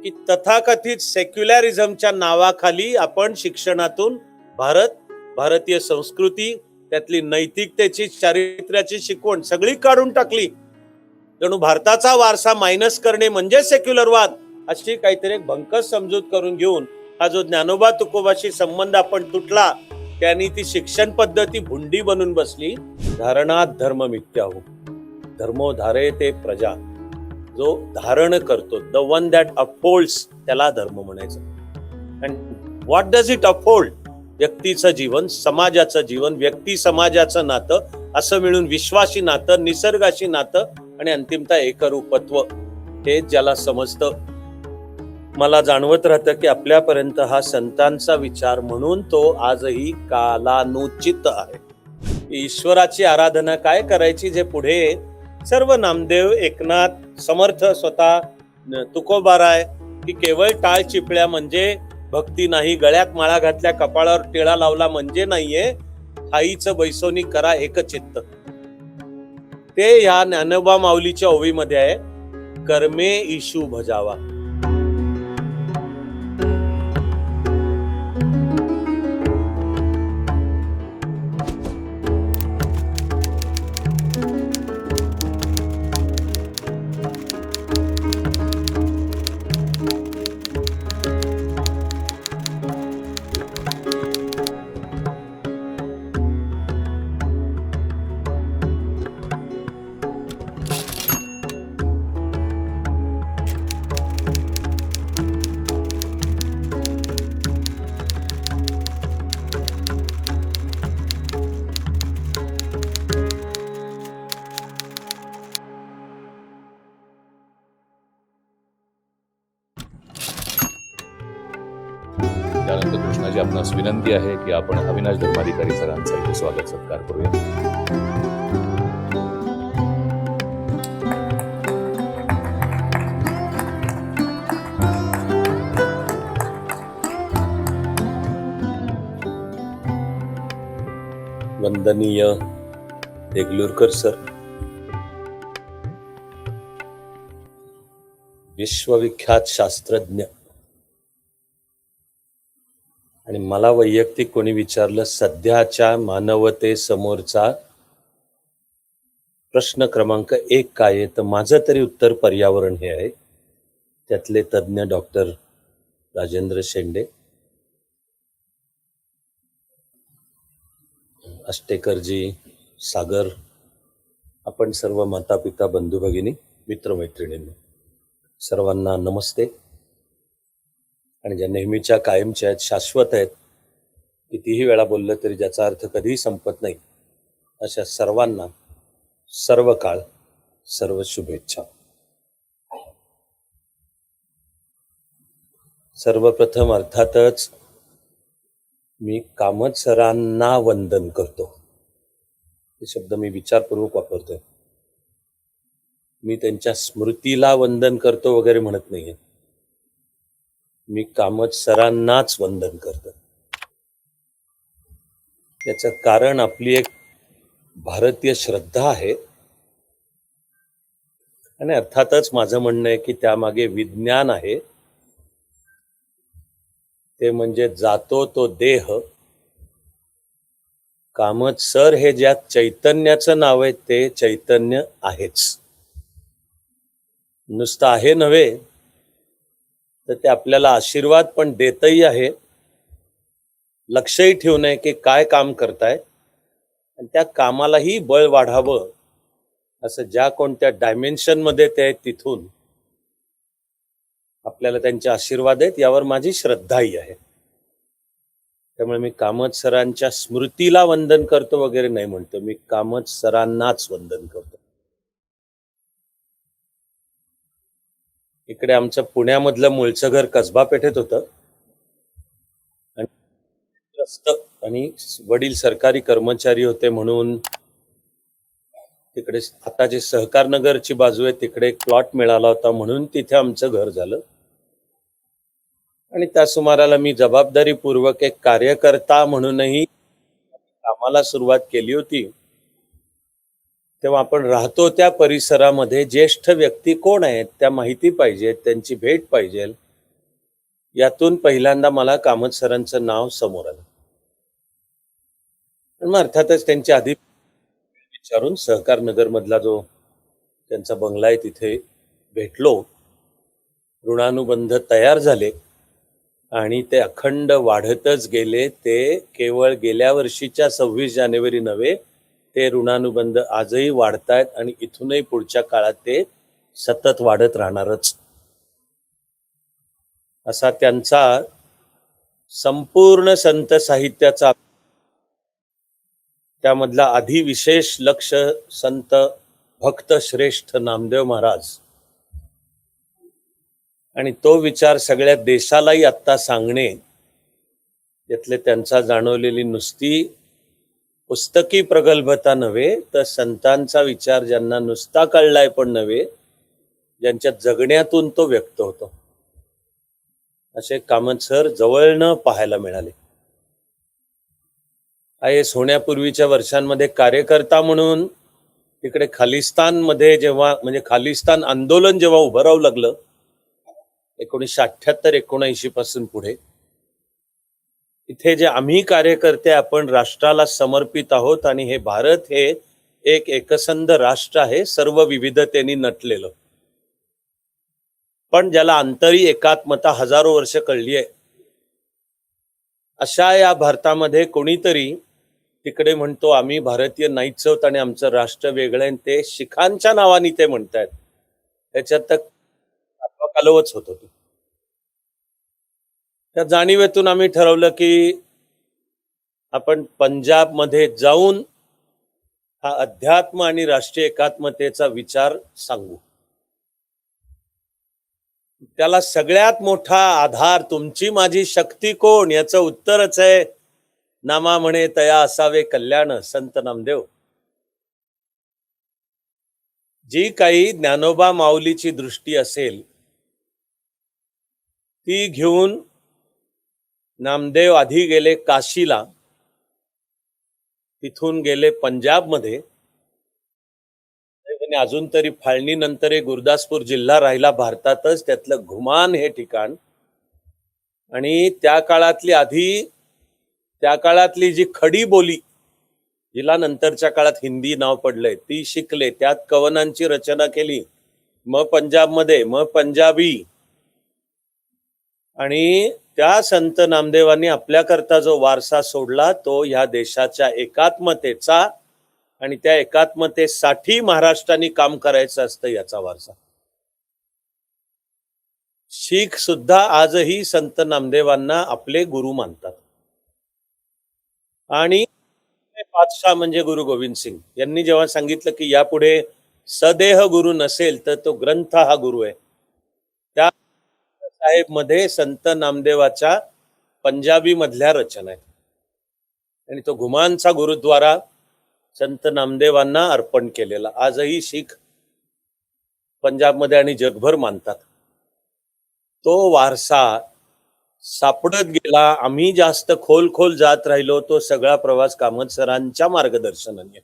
की तथाकथित सेक्युलरिझमच्या नावाखाली आपण शिक्षणातून भारतीय संस्कृती, त्यातली नैतिकतेची, चारित्र्याची शिकवण सगळी काढून टाकली. जणू भारताचा वारसा मायनस करणे म्हणजे सेक्युलरवाद, अशी काहीतरी एक भंकस समजूत करून घेऊन हा जो ज्ञानोबा तुकोबाशी संबंध आपण तुटला, त्यांनी ती शिक्षण पद्धती भुंडी बनून बसली. धारणात धर्म मिथ्याहू, धर्मो धारयते प्रजा. जो धारण करतो, द वन दॅट अपहोल्ड्स, त्याला धर्म म्हणायचं. And what does it uphold? व्यक्तीचं जीवन, समाजाचं जीवन, व्यक्ती समाजाचं नातं, असं मिळून विश्वाशी नातं, निसर्गाशी नातं आणि अंतिमता एकरूपत्व, हे ज्याला समजतं. मला जाणवत राहतं की आपल्यापर्यंत हा संतांचा विचार म्हणून तो आजही कालानुचित आहे. ईश्वराची आराधना काय करायची, जे पुढे सर्व नामदेव, एकनाथ, समर्थ, स्वतः तुकोबाराय, की केवळ टाळ चिपळ्या म्हणजे भक्ती नाही, गळ्यात माळा घातल्या, कपाळावर टिळा लावला म्हणजे नाहीये, आईचं बैसोनी करा एकचित्त. ते या ज्ञानोबा माऊलीच्या ओवीमध्ये आहे, कर्मे ईशू भजावा. त्यानंतर कृष्णाजी आपणास विनंती आहे की आपण अविनाश धर्माधिकारी सरांचा इथे स्वागत सत्कार करूया. वंदनीय देगलूरकर सर, विश्वविख्यात शास्त्रज्ञ, आणि मला वैयक्तिक कोणी विचारलं सध्याच्या मानवतेसमोरचा प्रश्न क्रमांक 1 काय आहे, तर माझं तरी उत्तर पर्यावरण हे आहे. त्यातले तज्ज्ञ डॉक्टर राजेंद्र शेंडे, अष्टेकरजी, सागर, आपण सर्व माता पिता, बंधू भगिनी, मित्रमैत्रिणींनो, सर्वांना नमस्ते. आणि ज्या नेहमीच्या, कायमच्या आहेत, शाश्वत आहेत, कितीही वेळा बोललं तरी ज्याचा अर्थ कधीही संपत नाही, अशा सर्वांना सर्व काळ सर्व शुभेच्छा. सर्वप्रथम अर्थातच मी कामत सरांना वंदन करतो. हे शब्द मी विचारपूर्वक वापरतोय. मी त्यांच्या स्मृतीला वंदन करतो वगैरे म्हणत नाहीये. मी कामत सरांनाच वंदन करतो. याचं कारण आपली एक भारतीय श्रद्धा आहे, आणि अर्थातच माझं म्हणणं आहे की त्यामागे विज्ञान आहे. ते म्हणजे जातो तो देह. कामत सर हे ज्या चैतन्याचं नाव आहे ते चैतन्य आहेच. नुसतं आहे नव्हे, तर ते आपल्याला आशीर्वाद पण देतही आहे. लक्षही ठेवून आहे की काय काम करताय, आणि त्या कामालाही बळ वाढावं, असं ज्या कोणत्या डायमेन्शन मध्ये ते आहेत तिथून आपल्याला त्यांचे आशीर्वाद आहेत, यावर माझी श्रद्धाही आहे. त्यामुळे मी कामत सरांच्या स्मृतीला वंदन करतो वगैरे नाही म्हणतो, मी कामत सरांनाच वंदन करतो. इकडे आमचं पुण्यामधलं मूळचं घर कसबा पेठेत होतं, आणि वडील सरकारी कर्मचारी होते म्हणून तिकडे आता जे सहकार नगरची बाजू आहे तिकडे एक प्लॉट मिळाला होता, म्हणून तिथे आमचं घर झालं. आणि त्या सुमाराला मी जबाबदारीपूर्वक एक कार्यकर्ता म्हणूनही कामाला सुरुवात केली होती. तेव्हा आपण राहतो त्या परिसरामध्ये ज्येष्ठ व्यक्ती कोण आहेत त्या माहिती पाहिजेत, त्यांची भेट पाहिजे. यातून पहिल्यांदा मला कामत सरांचं नाव समोर आलं. पण मग अर्थातच त्यांच्या आधी विचारून सहकार नगर मधला जो त्यांचा बंगला आहे तिथे भेटलो. ऋणानुबंध तयार झाले आणि ते अखंड वाढतच गेले. ते केवळ गेल्या वर्षीच्या 26 जानेवारी नव्हे, ते ऋणानुबंध आजही वाढतायत आणि इथूनही पुढच्या काळात ते सतत वाढत राहणारच. असा त्यांचा संपूर्ण संत साहित्याचा त्यामधला आधी विशेष लक्ष संत भक्त श्रेष्ठ नामदेव महाराज आणि तो विचार सगळ्या देशालाही आत्ता सांगणे यातले त्यांचा जाणवलेली नुसती पुस्तकी प्रगल्भता नव्हे, तर संतांचा विचार ज्यांना नुसता कळलाय पण नव्हे, ज्यांच्या जगण्यातून तो व्यक्त होतो, असे कामत सर जवळनं पाहायला मिळाले. IAS होण्यापूर्वीच्या वर्षांमध्ये कार्यकर्ता म्हणून तिकडे खालिस्तानमध्ये जेव्हा म्हणजे खालिस्तान आंदोलन जेव्हा उभं राहू लागलं 1978-79 पासून पुढे, इथे जे आम्ही कार्यकर्ते आपण राष्ट्राला समर्पित आहोत आणि हे भारत हे एक एकसंध राष्ट्र आहे, सर्व विविधतेने नटलेलं, पण ज्याला आंतरी एकात्मता हजारो वर्ष कळली आहे, अशा या भारतामध्ये कोणीतरी तिकडे म्हणतो आम्ही भारतीय नाहीच आहोत आणि आमचं राष्ट्र वेगळं आहे, ते शिखांच्या नावाने ते म्हणतायत. त्याच्यात तर कालवच होत होती. त्या जाणीवेतून आम्ही ठरवलं की आपण पंजाबमध्ये जाऊन हा अध्यात्म आणि राष्ट्रीय एकात्मतेचा विचार सांगू. त्याला सगळ्यात मोठा आधार तुमची माझी शक्ती कोण याचं उत्तरच आहे नामा म्हणे तया असावे कल्याण, संत नामदेव. जी काही ज्ञानोबा माऊलीची दृष्टी असेल ती घेऊन नामदेव आधी गेले काशीला, तिथून गेले पंजाबमध्ये, अजून तरी फाळणीनंतर गुरदासपूर जिल्हा राहिला भारतातच, त्यातलं घुमान हे ठिकाण. आणि त्या काळातली जी खडी बोली जिला नंतरच्या काळात हिंदी नाव पडलंय ती शिकले, त्यात कवनांची रचना केली, मग पंजाबमध्ये मग पंजाबी. आणि त्या संत नामदेवांनी आपल्याकरता जो वारसा सोडला तो ह्या देशाच्या एकात्मतेचा आणि त्या एकात्मतेसाठी महाराष्ट्राने काम करायचं असतं याचा वारसा. शीख सुद्धा आजही संत नामदेवांना आपले गुरु मानतात. आणि पातशाह म्हणजे गुरु गोविंद सिंग यांनी जेव्हा सांगितलं की यापुढे सदेह गुरु नसेल तर तो ग्रंथ हा गुरु आहे, त्या साहेब मध्ये संत नामदेवाच्या पंजाबी मधल्या रचना आहेत आणि तो घुमानचा गुरुद्वारा संत नामदेवांना अर्पण केलेला आजही शीख पंजाबमध्ये आणि जगभर मानतात. तो वारसा सापडत गेला. आम्ही जास्त खोल जात राहिलो. तो सगळा प्रवास कामत सरांच्या मार्गदर्शनाने.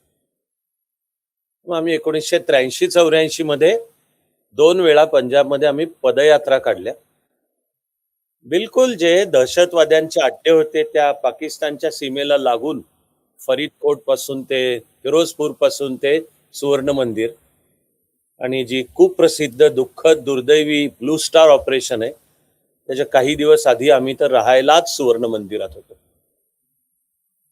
मग आम्ही 1983-84 मध्ये 2 वेळा पंजाबमध्ये आम्ही पदयात्रा काढल्या. बिलकुल जे दहशतवाद्यांचे अड्डे होते त्या पाकिस्तानच्या सीमेला लागून, फरीदकोट पासून ते फिरोजपूर पासून ते सुवर्ण मंदिर, आणि जी खूप प्रसिद्ध दुःखद दुर्दैवी ब्लू स्टार ऑपरेशन आहे त्याच्या काही दिवस आधी आम्ही तर राहायलाच सुवर्ण मंदिरात होतो.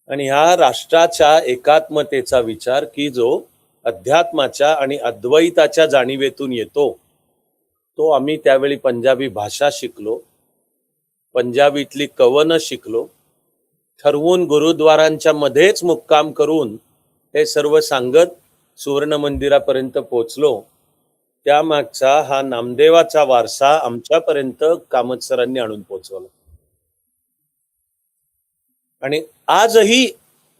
आणि ह्या राष्ट्राच्या एकात्मतेचा विचार की जो अध्यात्माच्या आणि अद्वैताच्या जाणीवेतून येतो, तो आम्ही त्यावेळी पंजाबी भाषा शिकलो, पंजाबीतली कवनं शिकलो, ठरवून गुरुद्वारांच्या मध्येच मुक्काम करून हे सर्व सांगत सुवर्ण मंदिरापर्यंत पोहोचलो. त्यामागचा हा नामदेवाचा वारसा आमच्यापर्यंत कामत सरांनी आणून पोहोचवला. आणि आजही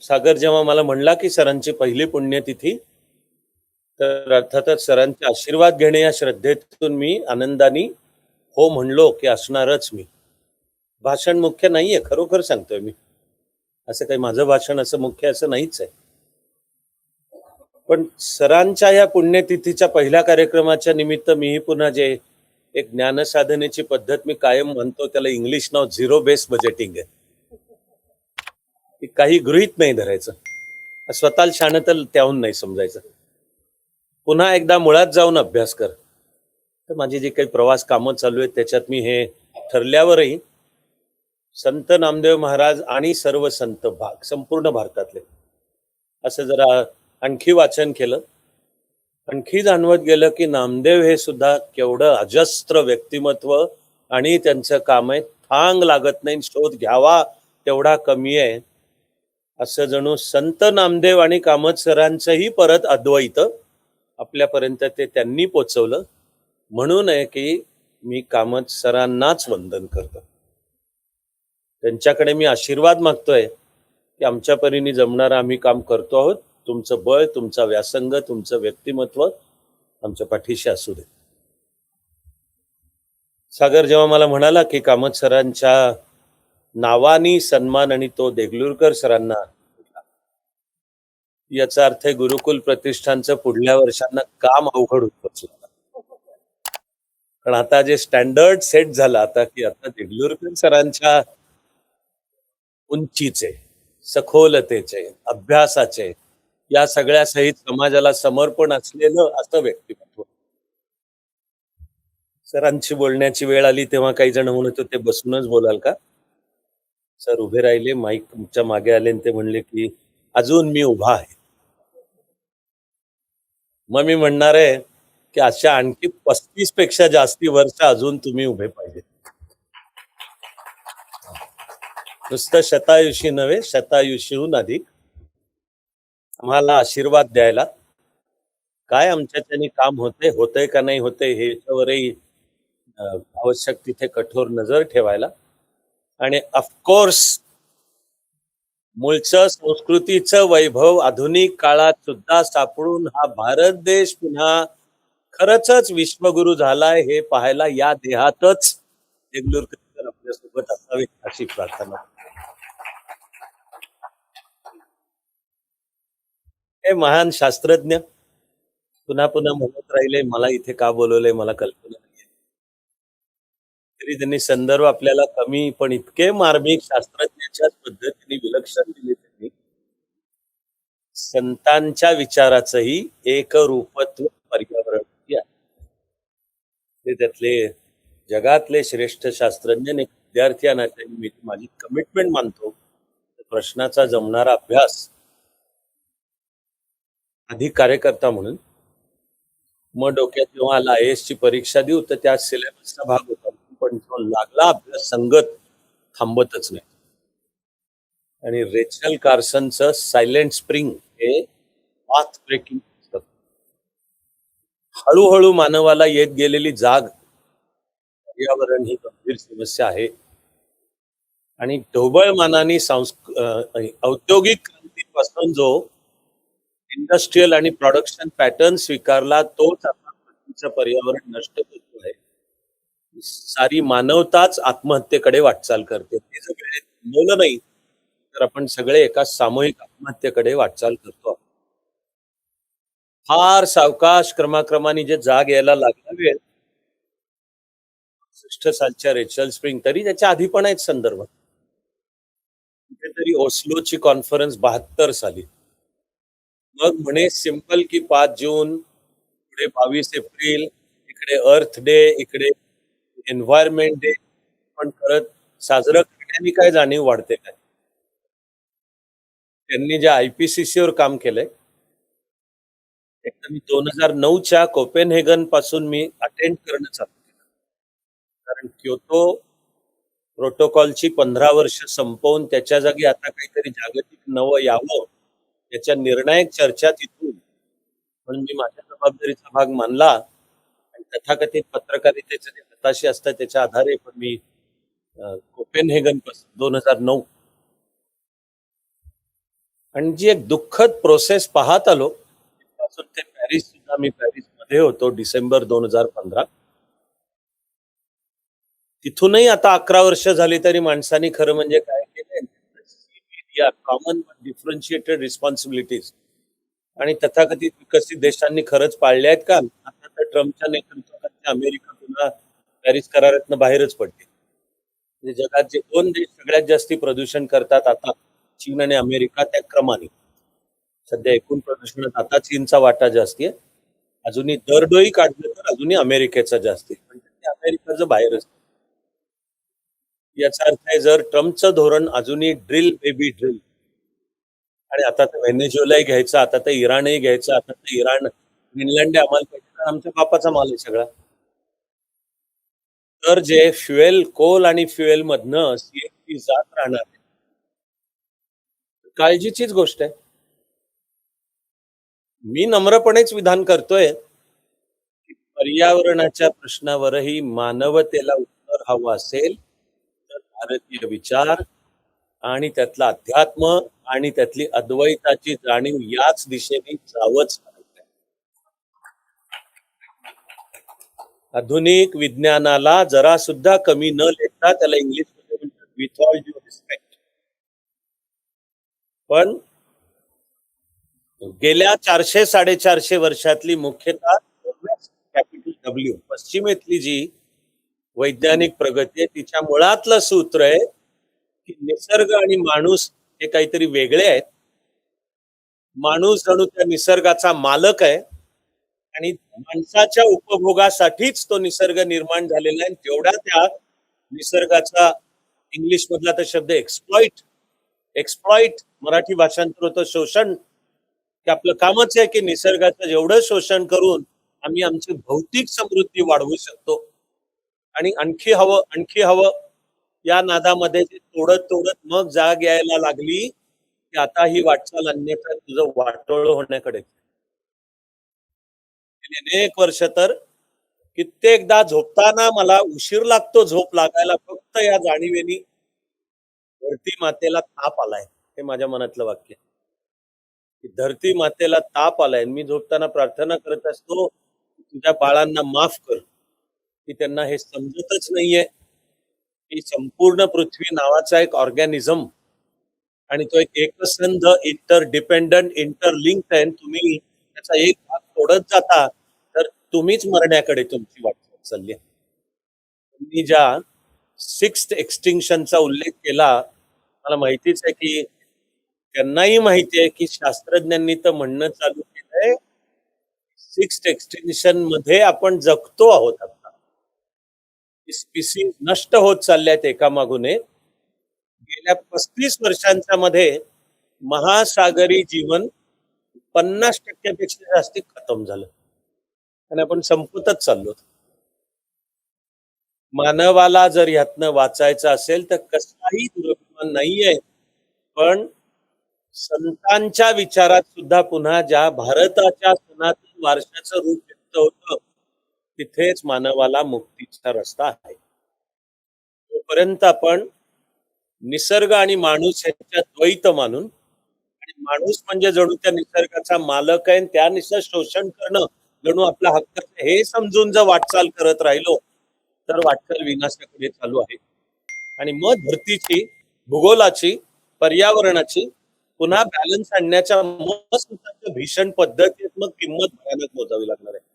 सागर जेव्हा मला म्हणला की सरांची पहिली पुण्यतिथी, तर अर्थातच सरांचे आशीर्वाद घेणे या श्रद्धेतून मी आनंदाने हो म्हणलो की असणारच. मी भाषण मुख्य नाहीये, खरोखर सांगतोय मी. असं काही माझं भाषण असं मुख्य असं नाहीच आहे. पण सरांच्या या पुण्यतिथीच्या पहिल्या कार्यक्रमाच्या निमित्त मीही पुन्हा जे एक ज्ञानसाधनेची पद्धत मी कायम म्हणतो, त्याला इंग्लिश नाव झिरो बेस बजेटिंग आहे. की काही गृहीत नाही धरायचं, स्वतःला शाणं तर त्याहून नाही समजायचं. पुन्हा एकदा मुळात जाऊन अभ्यास कर. तर माझी जी काही प्रवास कामं चालू आहेत त्याच्यात मी हे ठरल्यावरही संत नामदेव महाराज आणि सर्व संत संपूर्ण भारतातले असं जरा आणखी वाचन केलं. आणखी जाणवत गेलं की नामदेव हे सुद्धा केवढं अजस्त्र व्यक्तिमत्व आणि त्यांचं काम आहे. थांग लागत नाही, शोध घ्यावा तेवढा कमी आहे. असं जणू संत नामदेव आणि कामत सरांचंही परत अद्वैत आपल्यापर्यंत ते त्यांनी पोचवलं. म्हणून आहे की मी कामत सरांनाच वंदन करतो. त्यांच्याकडे मी आशीर्वाद मागतोय की आमच्या परीने जमणारं आम्ही काम करतो आहोत. तुमचं बळ, तुमचा व्यासंग, तुमचं व्यक्तिमत्व आमच्या पाठीशी असू दे. सागर जेव्हा मला म्हणाला की कामत सरांच्या नावानी सन्मान आणि तो देगलूरकर सरांना, याचा अर्थ आहे गुरुकुल प्रतिष्ठानचं पुढल्या वर्षांना काम अवघड होत बसलं. पण आता जे स्टँडर्ड सेट झालं आता की आता देगलूरकर सरांच्या उंचीचे, सखोलतेचे, अभ्यासाचे, या सगळ्या सहित समाजाला समर्पण असलेलं असं व्यक्तिमत्व. सरांची बोलण्याची वेळ आली तेव्हा काही जण म्हणत होते बसूनच बोलाल का. सर उभे राहिले, माईकच्या मागे आले आणि ते म्हणले की अजून मी उभा आहे. मग मी म्हणणार आहे की अशा आणखी 35 पेक्षा जास्ती वर्ष अजून तुम्ही उभे पाहिजे. नुसतं शतायुषी नव्हे, शतायुषीहून अधिक आम्हाला आशीर्वाद द्यायला. काय आमच्याच्याने काम होतंय का नाही होतंय हे याच्यावरही आवश्यक तिथे कठोर नजर ठेवायला. आणि ऑफकोर्स मूळचं संस्कृतीचं वैभव आधुनिक काळात सुद्धा सापडून हा भारत देश पुन्हा खरंच विश्वगुरु झालाय हे पाहायला या देहातच देगलूरकर आपल्या सोबत असावे अशी प्रार्थना. हे महान शास्त्रज्ञ पुन्हा पुन्हा म्हणत राहिले, मला इथे का बोलवलंय मला कल्पना नाहीये. तरी त्यांनी संदर्भ आपल्याला कमी पण इतके मार्मिक शास्त्रज्ञाच्याच पद्धतीने विलक्षण दिले. त्यांनी संतांच्या विचाराचंही एकरूपत्व पर्यावरणाची आहे. ते त्यातले जगातले श्रेष्ठ शास्त्रज्ञ आणि विद्यार्थी मी माझी कमिटमेंट मानतो. प्रश्नाचा जमणारा अभ्यास आधी कार्यकर्ता म्हणून, मग डोक्यात जेव्हा आला IAS ची परीक्षा देऊ तर त्या सिलेबसचा भाग होता. पण जो लागला अभ्यास संगत थांबतच नाही. आणि रेचल कार्सनचं सायलेंट स्प्रिंग हे पाथ ब्रेकिंग पुस्तक. हळूहळू मानवाला येत गेलेली जाग, पर्यावरण ही गंभीर समस्या आहे. आणि ढोबळ मानाने औद्योगिक क्रांतीपासून जो इंडस्ट्रियल आणि प्रोडक्शन पॅटर्न स्वीकारला तोच आता पृथ्वीचं पर्यावरण नष्ट करतो आहे. सारी मानवताच आत्महत्येकडे वाटचाल करते. हे जर वेळेत थांबवलं नाही तर आपण सगळे एका सामूहिक आत्महत्येकडे वाटचाल करतो. फार सावकाश क्रमाक्रमाने जे जाग यायला लागला वेळ 65 सालच्या रेचल स्प्रिंग, तरी त्याच्या आधी पण आहेत संदर्भ. कुठेतरी ओस्लोची कॉन्फरन्स 72 साली. मग म्हणे सिंपल की 5 जून, पुढे 22 एप्रिल, इकडे अर्थ डे, इकडे एन्व्हायरमेंट डे. पण करत साजरं करण्याने काय जाणीव वाढते काय. त्यांनी ज्या IPCC वर काम केलंय, एकदा मी 2009च्या कोपेनहेगन पासून मी अटेंड करणं चालू केलं. कारण क्योतो प्रोटोकॉलची 15 वर्ष संपवून त्याच्या जागी आता काहीतरी जागतिक नवं यावं याच्या निर्णायक चर्चा तिथून. म्हणून मी माझ्या जबाबदारीचा भाग मानला आणि तथाकथित पत्रकारितेचे जे हताशी असतात त्याच्या आधारे पण मी कोपेनहेगन पासून 2009 आणि जी एक दुःखद प्रोसेस पाहत आलो पासून ते पॅरिस सुद्धा. मी पॅरिसमध्ये होतो डिसेंबर 2015. तिथूनही आता 11 वर्ष झाली तरी माणसाने खरं म्हणजे काय केलंय, कॉमन डिफरन्शिएटेड रिस्पॉन्सिबिलिटीज आणि तथाकथित विकसित देशांनी खरंच पाळल्या आहेत का. आता तर ट्रम्पच्या नेतृत्वाखाली अमेरिका पुन्हा पॅरिस करारातनं बाहेरच पडले. म्हणजे जगात जे दोन देश सगळ्यात जास्ती प्रदूषण करतात आता, चीन आणि अमेरिका, त्या क्रमाने सध्या एकूण प्रदूषणात आता चीनचा वाटा जास्ती आहे. अजूनही दरडोई काढलं तर अजूनही अमेरिकेचा जास्ती आहे. म्हणजे ते अमेरिकेचं बाहेरच. याचा अर्थ आहे जर ट्रम्पचं धोरण अजूनही ड्रिल बेबी ड्रिल, आणि आता तर व्हेनेझुएलाही घ्यायचं, आता तर इराणही घ्यायचं, आता तर इराण फिनलंड आम्हाला पाहिजे, तर आमच्या बापाचा माल आहे सगळा. तर जे फ्युएल कोल आणि फ्युएल मधनं सीएनजी जात राहणार आहे, काळजीचीच गोष्ट आहे. मी नम्रपणेच विधान करतोय की पर्यावरणाच्या प्रश्नावरही मानवतेला उत्तर हवं असेल तर भारतीय विचार आणि त्यातलं अध्यात्म आणि त्यातली अद्वैताची जाणीव याच दिशेने जावंच लागतंय. आधुनिक विज्ञानाला जरा सुद्धा कमी न लेखता त्याला इंग्लिश मध्ये म्हणतात विथ ऑल ड्यू रिस्पेक्ट. पण गेल्या 400-450 वर्षातली मुख्यतः कॅपिटल डब्ल्यू पश्चिमेतली जी वैज्ञानिक प्रगती आहे तिच्या मुळातलं सूत्र आहे की निसर्ग आणि माणूस हे काहीतरी वेगळे आहेत. माणूस जणू त्या निसर्गाचा मालक आहे आणि माणसाच्या उपभोगासाठीच तो निसर्ग निर्माण झालेला आहे. जेवढा त्या निसर्गाचा इंग्लिश मधला तर शब्द एक्सप्लॉइट, एक्सप्लॉइट मराठी भाषांतर होतं शोषण, की आपलं कामच आहे की निसर्गाचं जेवढं शोषण करून आम्ही आमची भौतिक समृद्धी वाढवू शकतो. आणि आणखी हवं, आणखी हवं, या नादामध्ये ते तोडत तोडत मग जाग यायला लागली की आता ही वाटचाल अन्यथा तुझं वाटोळं होण्याकडे. गेली अनेक वर्ष तर कित्येकदा झोपताना मला उशीर लागतो झोप लागायला फक्त या जाणीवेनी धरती मातेला ताप आलाय. हे माझ्या मनातलं वाक्य आहे. की धरती मातेला ताप आलाय. मी झोपताना प्रार्थना करत असतो तुझ्या बाळांना माफ कर, की त्यांना हे समजतच नाहीये की संपूर्ण पृथ्वी नावाचा एक ऑर्गॅनिझम आणि तो एक एकसंध इंटरडिपेंडंट इंटरलिंक्ड आहे. तुम्ही त्याचा एक भाग तोडत जाता तर तुम्हीच मरण्याकडे तुमची वाटचाल चालली आहे. तुम्ही ज्या सिक्स्थ एक्सटिंक्शनचा उल्लेख केला, मला माहितीच आहे की त्यांनाही माहिती आहे की शास्त्रज्ञांनी तर म्हणणं चालू केलंय सिक्स्थ एक्सटिंक्शन मध्ये आपण जगतो आहोत. आता स्पीसीज नष्ट होत चालल्यात एकामागून एक. गेल्या 35 वर्षांच्या मध्ये महासागरी जीवन 50% जास्ती खतम झालं आणि आपण संपतच चाललो. मानवाला जर यातनं वाचायचं असेल तर कसलाही दुरभिमान नाहीये. पण संतांच्या विचारात सुद्धा पुन्हा ज्या भारताच्या सनातन वारशाचं रूप व्यक्त होतं तिथेच मानवाला मुक्तीचा रस्ता आहे. तोपर्यंत आपण निसर्ग आणि माणूस यांच्यात द्वैत मानून, आणि माणूस म्हणजे जणू त्या निसर्गाचा मालक आहे, त्या निसर्ग शोषण करणं जणू आपला हक्क आहे, हे समजून जर वाटचाल करत राहिलो तर वाटचाल विनाशाकडे चालू आहे. आणि मग धरतीची, भूगोलाची, पर्यावरणाची पुन्हा बॅलन्स आणण्याच्या मग स्वतःच्या भीषण पद्धतीत मग किंमत भयानक मोजावी लागणार आहे.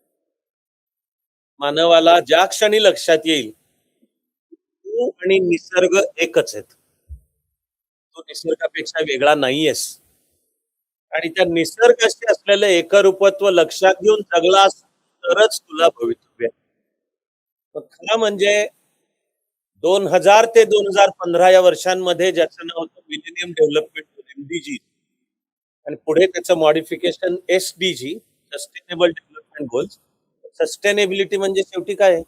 मानवाला ज्या क्षणी लक्षात येईल तू आणि निसर्ग एकच आहेत, तू निसर्गापेक्षा वेगळा नाहीयेस, आणि त्या निसर्गाशी असलेलं एकरूपत्व लक्षात घेऊन जगलास तरच तुला भवितव्य आहे. पण खरं म्हणजे 2000 ते 2015 या वर्षांमध्ये ज्याचं नाव होतं मिलेनियम डेव्हलपमेंट MDG, आणि पुढे त्याचं modification SDG, sustainable development goals. Sustainability म्हणजे शेवटी काय आहे?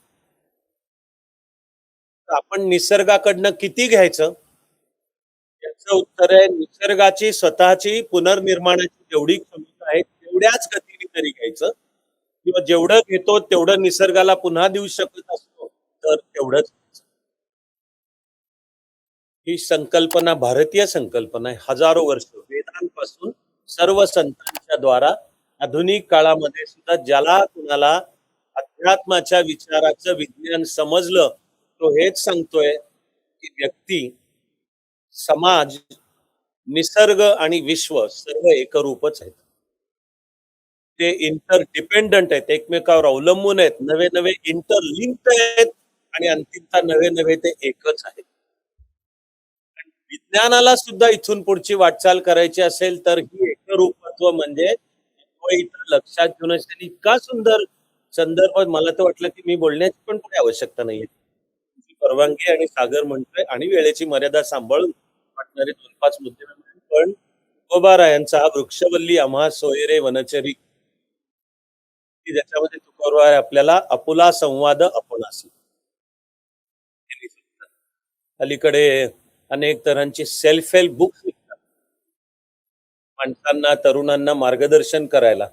तर आपण निसर्गाकडनं किती घ्यायचं याचं उत्तर आहे निसर्गाची स्वतःची पुनर्निर्माणाची जेवढी क्षमता आहे तेवढ्याच गतीने तरी घ्यायचं, किंवा जेवढं घेतो तेवढं निसर्गाला पुन्हा देऊ शकत असतो तर तेवढंच. ही संकल्पना भारतीय संकल्पना आहे. हजारो वर्ष वेदांपासून सर्व संतांच्या द्वारा आधुनिक काळामध्ये सुद्धा ज्याला कुणाला अध्यात्माच्या विचाराचं विज्ञान समजलं तो हेच सांगतोय की व्यक्ती, समाज, निसर्ग आणि विश्व सर्व एकरूपच आहेत. ते इंटरडिपेंडंट आहेत, एकमेकावर अवलंबून आहेत, नवे नवे इंटरलिंक्ड आहेत, आणि अंतिमता नव्हे नव्हे ते एकच आहे. विज्ञानाला सुद्धा इथून पुढची वाटचाल करायची असेल तर ही एकरूपत्व म्हणजे इथं लक्षात घेऊनच त्यांनी इतका सुंदर संदर्भ, मला तर वाटलं की मी बोलण्याची पण काही आवश्यकता नाहीये. तुमची परवानगी आणि सागर म्हणतोय आणि वेळेची मर्यादा सांभाळून वाटणारे 2-5 मुद्दे मी म्हणेन. पण तुकोबारायांचा हा वृक्षवल्ली आम्हा सोयरे वनचरी, की ज्याच्यामध्ये तुकोबाराय आपल्याला आपुला संवाद आपणासी यांनी सांगितलं. अलीकडे अनेक तऱ्हांची सेल्फ हेल्प बुक्स लिहितात माणसांना, तरुणांना मार्गदर्शन करायला.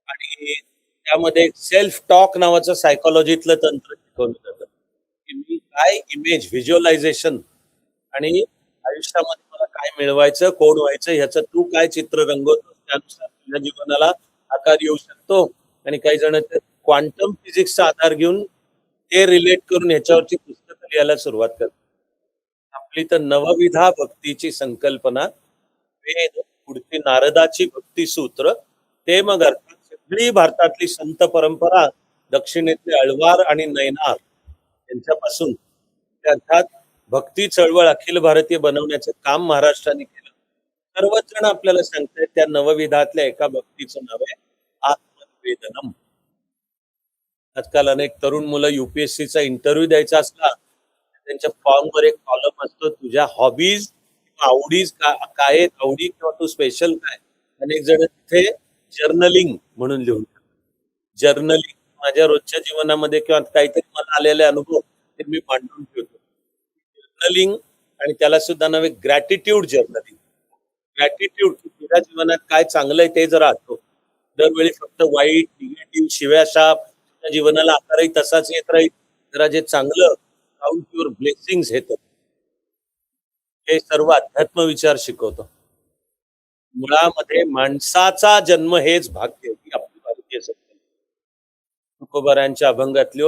आणि त्यामध्ये सेल्फ टॉक नावाचं सायकोलॉजीतलं तंत्र शिकवलं जातं, की मी काय इमेज व्हिज्युअलायझेशन आणि आयुष्यामध्ये मला काय मिळवायचं, कोण व्हायचं ह्याचं तू काय चित्र रंगवतोस त्यानुसार तुझ्या जीवनाला आकार येऊ शकतो. आणि काही जण क्वांटम फिजिक्सचा आधार घेऊन ते रिलेट करून ह्याच्यावरची पुस्तकं लिहायला सुरुवात करतात. आपली तर नवविधा भक्तीची संकल्पना, वेद, पुढची नारदाची भक्तिसूत्र, ते मग अर्थात सगळी भारतातली संत परंपरा, दक्षिणेतले अळवार आणि नयनार यांच्यापासून ते अर्थात भक्ती चळवळ अखिल भारतीय बनवण्याचं काम महाराष्ट्राने केलं. सर्वच जण आपल्याला सांगतायत त्या नवविधातल्या एका भक्तीचं नाव आहे आत्मनिवेदनम. आजकाल अनेक तरुण मुलं युपीएससीचा इंटरव्ह्यू द्यायचा असला, त्यांच्या फॉर्मवर एक कॉलम असतो, तुझ्या हॉबीज किंवा आवडीज काय आहेत, आवडी किंवा तू स्पेशल काय. अनेक जण तिथे जर्नलिंग म्हणून लिहून जर्नलिंग माझ्या रोजच्या जीवनामध्ये किंवा काहीतरी मला आलेले अनुभव ते मी मांडून ठेवतो. जर्नलिंग आणि त्याला सुद्धा नव्हे ग्रॅटिट्यूड जर्नलिंग. ग्रॅटिट्यूड, तुझ्या जीवनात काय चांगलं आहे ते जरा आठव. दरवेळी फक्त वाईट निगेटिव्ह शिव्या शाप तुझ्या जीवनाला आकारही तसाच येत राहील. जरा जे चांगलं काउंट युअर ब्लेसिंग्स येतं. हे सर्व अध्यात्म विचार शिकवतो. मुळामध्ये माणसाचा जन्म हेच भाग्य, ही आपली भारतीय संकल्पना. तुकोबारायांच्या अभंगातली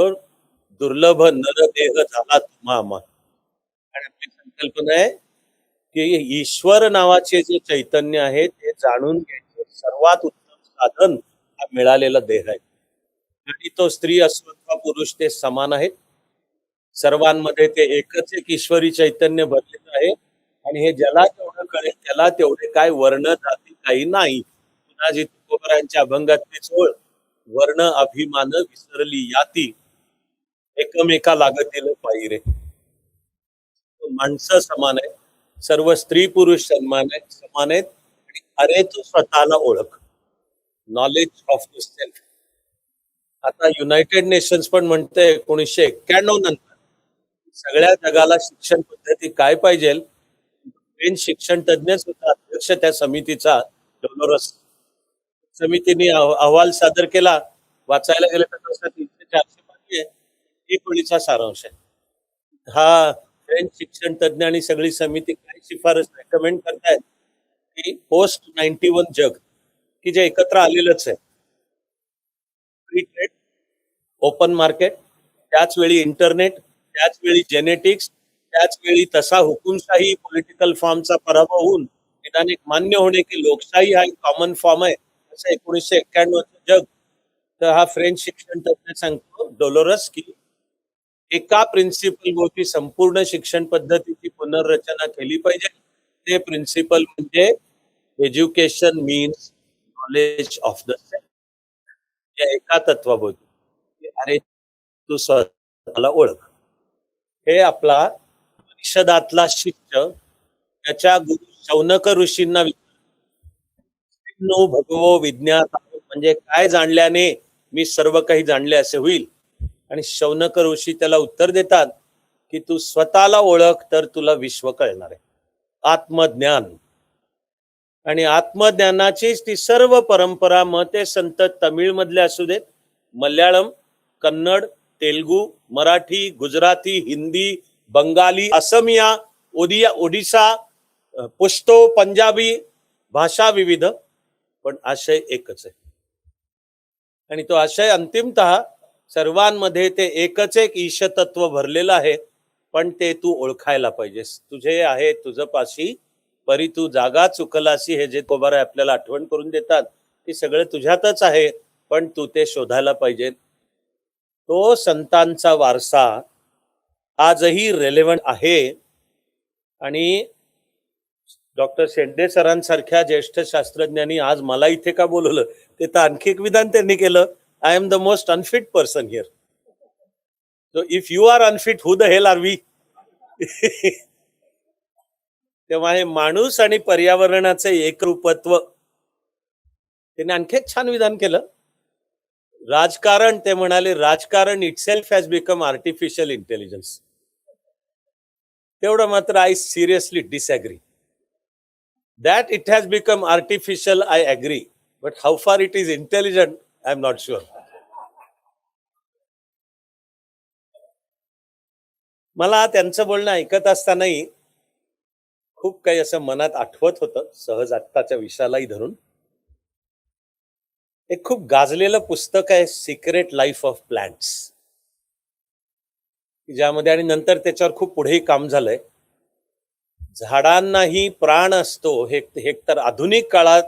दुर्लभ नरदेह झाला तुम्हा आम्हा. आणि आपली संकल्पना आहे की ईश्वर नावाचे जे चैतन्य आहे ते जाणून घ्यायचं सर्वात उत्तम साधन हा मिळालेला देह आहे. आणि तो स्त्री असो अथवा पुरुष ते समान आहेत. सर्वांमध्ये ते एकच एक ईश्वरी चैतन्य भरलेलं आहे. आणि हे ज्याला तेवढं कळेल त्याला तेवढे काय वर्ण जाती काही नाही. पुन्हा जी तुकोबारायांच्या अभंगातलीच ओळ, वर्ण अभिमान विसरली याती, एकमेका लागतील पायी रे. माणसं समान आहेत, सर्व स्त्री पुरुष समान आहेत. आणि अरे तू स्वतःला ओळख, नॉलेज ऑफ द सेल्फ. आता युनायटेड नेशन्स पण म्हणते 1991 नंतर सगळ्या जगाला शिक्षण पद्धती काय पाहिजे. मेन शिक्षण तज्ञच होता अध्यक्ष त्या समितीचा, डोलोरस. समितीने अहवाल सादर केला. वाचायला गेलं तर तसा 300-400 पानी आहे. एक ओळीचा सारांश आहे. हा फ्रेंच शिक्षण तज्ञ आणि सगळी समिती काय शिफारस रेकमेंड करतायत की पोस्ट 91 जग, की जे एकत्र आलेलंच आहे. फ्री ट्रेड, ओपन मार्केट, त्याच वेळी इंटरनेट, त्याच वेळी जेनेटिक्स, त्याच वेळी तसा हुकुमशाही पॉलिटिकल फॉर्मचा पराभव होऊन निदान एक मान्य होणे की लोकशाही हा एक कॉमन फॉर्म आहे, असं 1991 जग. तर हा फ्रेंच शिक्षण तज्ञ सांगतो डोलोरस की एका प्रिन्सिपल भोवती संपूर्ण शिक्षण पद्धतीची पुनर्रचना केली पाहिजे. ते प्रिन्सिपल म्हणजे education means knowledge of the self. या एका तत्वाभोवती अरे तू स्वतःला ओळख. हे आपला परिषदातला शिष्य त्याच्या गुरु शौनक ऋषींना भगवो विज्ञात म्हणजे काय जाणल्याने मी सर्व काही जाणले असे होईल. आणि शौनक ऋषी त्याला उत्तर देतात की तू स्वतःला ओळख तर तुला विश्व कळणार आहे. आत्मज्ञान. आणि आत्मज्ञानाचीच ती सर्व परंपरा, मग ते संत तमिळ मधले असू देत, मल्याळम, कन्नड, तेलुगू, मराठी, गुजराती, हिंदी, बंगाली, असमिया, ओडिसा, पुश्तो, पंजाबी, भाषा विविध, पण आशय एकच आहे. आणि तो आशय अंतिमतः सर्वांमध्ये ते एकच एक ईशतत्व भरलेलं आहे. पण ते तू ओळखायला पाहिजेस. तुझे आहे तुझ पाशी परी तू जागा चुकलासी, हे जे तुकोबाराय आपल्याला आठवण करून देतात ते सगळं तुझ्यातच आहे, पण तू ते शोधायला पाहिजे. तो संतांचा वारसा आजही रेलेव्हंट आहे. आणि डॉक्टर शेंडे सरांसारख्या ज्येष्ठ शास्त्रज्ञांनी आज मला इथे का बोलवलं, ते तर आणखी एक विधान त्यांनी केलं, I am the most unfit person here. So if you are unfit, who the hell are we? तेव्हा हे माणूस आणि पर्यावरणाचे एकरूपत्व, त्यांनी आणखी एक छान विधान केलं. राजकारण, ते म्हणाले, राजकारण itself has become artificial intelligence. तेवढं मात्र I seriously disagree. That it has become artificial, I agree. But how far it is intelligent, I'm not sure. मला त्यांचं बोलणं ऐकत असतानाही खूप काही असं मनात आठवत होतं, सहज आत्ताच्या विषयालाही धरून. एक खूप गाजलेलं पुस्तक आहे, सिक्रेट लाईफ ऑफ प्लांट्स, ज्यामध्ये आणि नंतर त्याच्यावर खूप पुढेही काम झालंय. झाडांनाही प्राण असतो हे तर आधुनिक काळात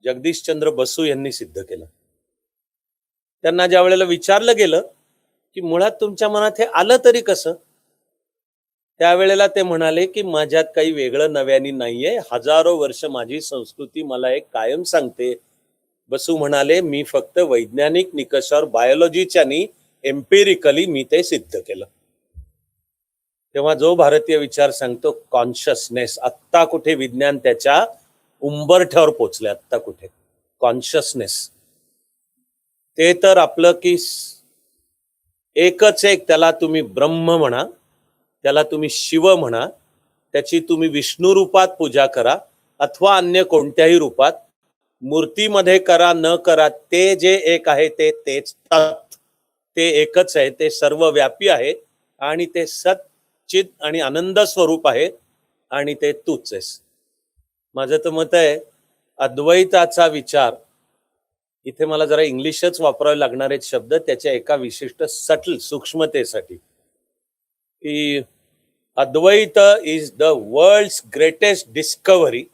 जगदीशचंद्र बसू यांनी सिद्ध केलं. त्यांना ज्या वेळेला विचारलं गेलं की मुळात तुमच्या मनात हे आलं तरी कसं, त्यावेळेला ते म्हणाले की माझ्यात काही वेगळं नव्याने नाहीये, हजारो वर्ष माझी संस्कृती मला एक कायम सांगते. बसू म्हणाले, मी फक्त वैज्ञानिक निकषावर, बायोलॉजीच्यानी, एम्पिरिकली मी ते सिद्ध केलं. तेव्हा जो भारतीय विचार सांगतो कॉन्शियसनेस, आत्ता कुठे विज्ञान त्याच्या उंबरठ्यावर पोचले, आत्ता कुठे कॉन्शियसनेस, ते तर आपलं की एकच एक, त्याला तुम्ही ब्रह्म म्हणा, त्याला तुम्ही शिव म्हणा, त्याची तुम्ही विष्णू रूपात पूजा करा अथवा अन्य कोणत्याही रूपात, मूर्तीमध्ये करा न करा, ते जे एक आहे ते तेच, ते एकच आहे, ते सर्वव्यापी आहे आणि ते सच्चित आणि आनंद स्वरूप आहे आणि ते तूच आहेस. माझं तर मत आहे, अद्वैताचा विचार, इथे मला जरा इंग्लिशच वापरावे लागणार आहेत शब्द त्याच्या एका विशिष्ट सटल सूक्ष्मतेसाठी, की Advaita is the world's greatest discovery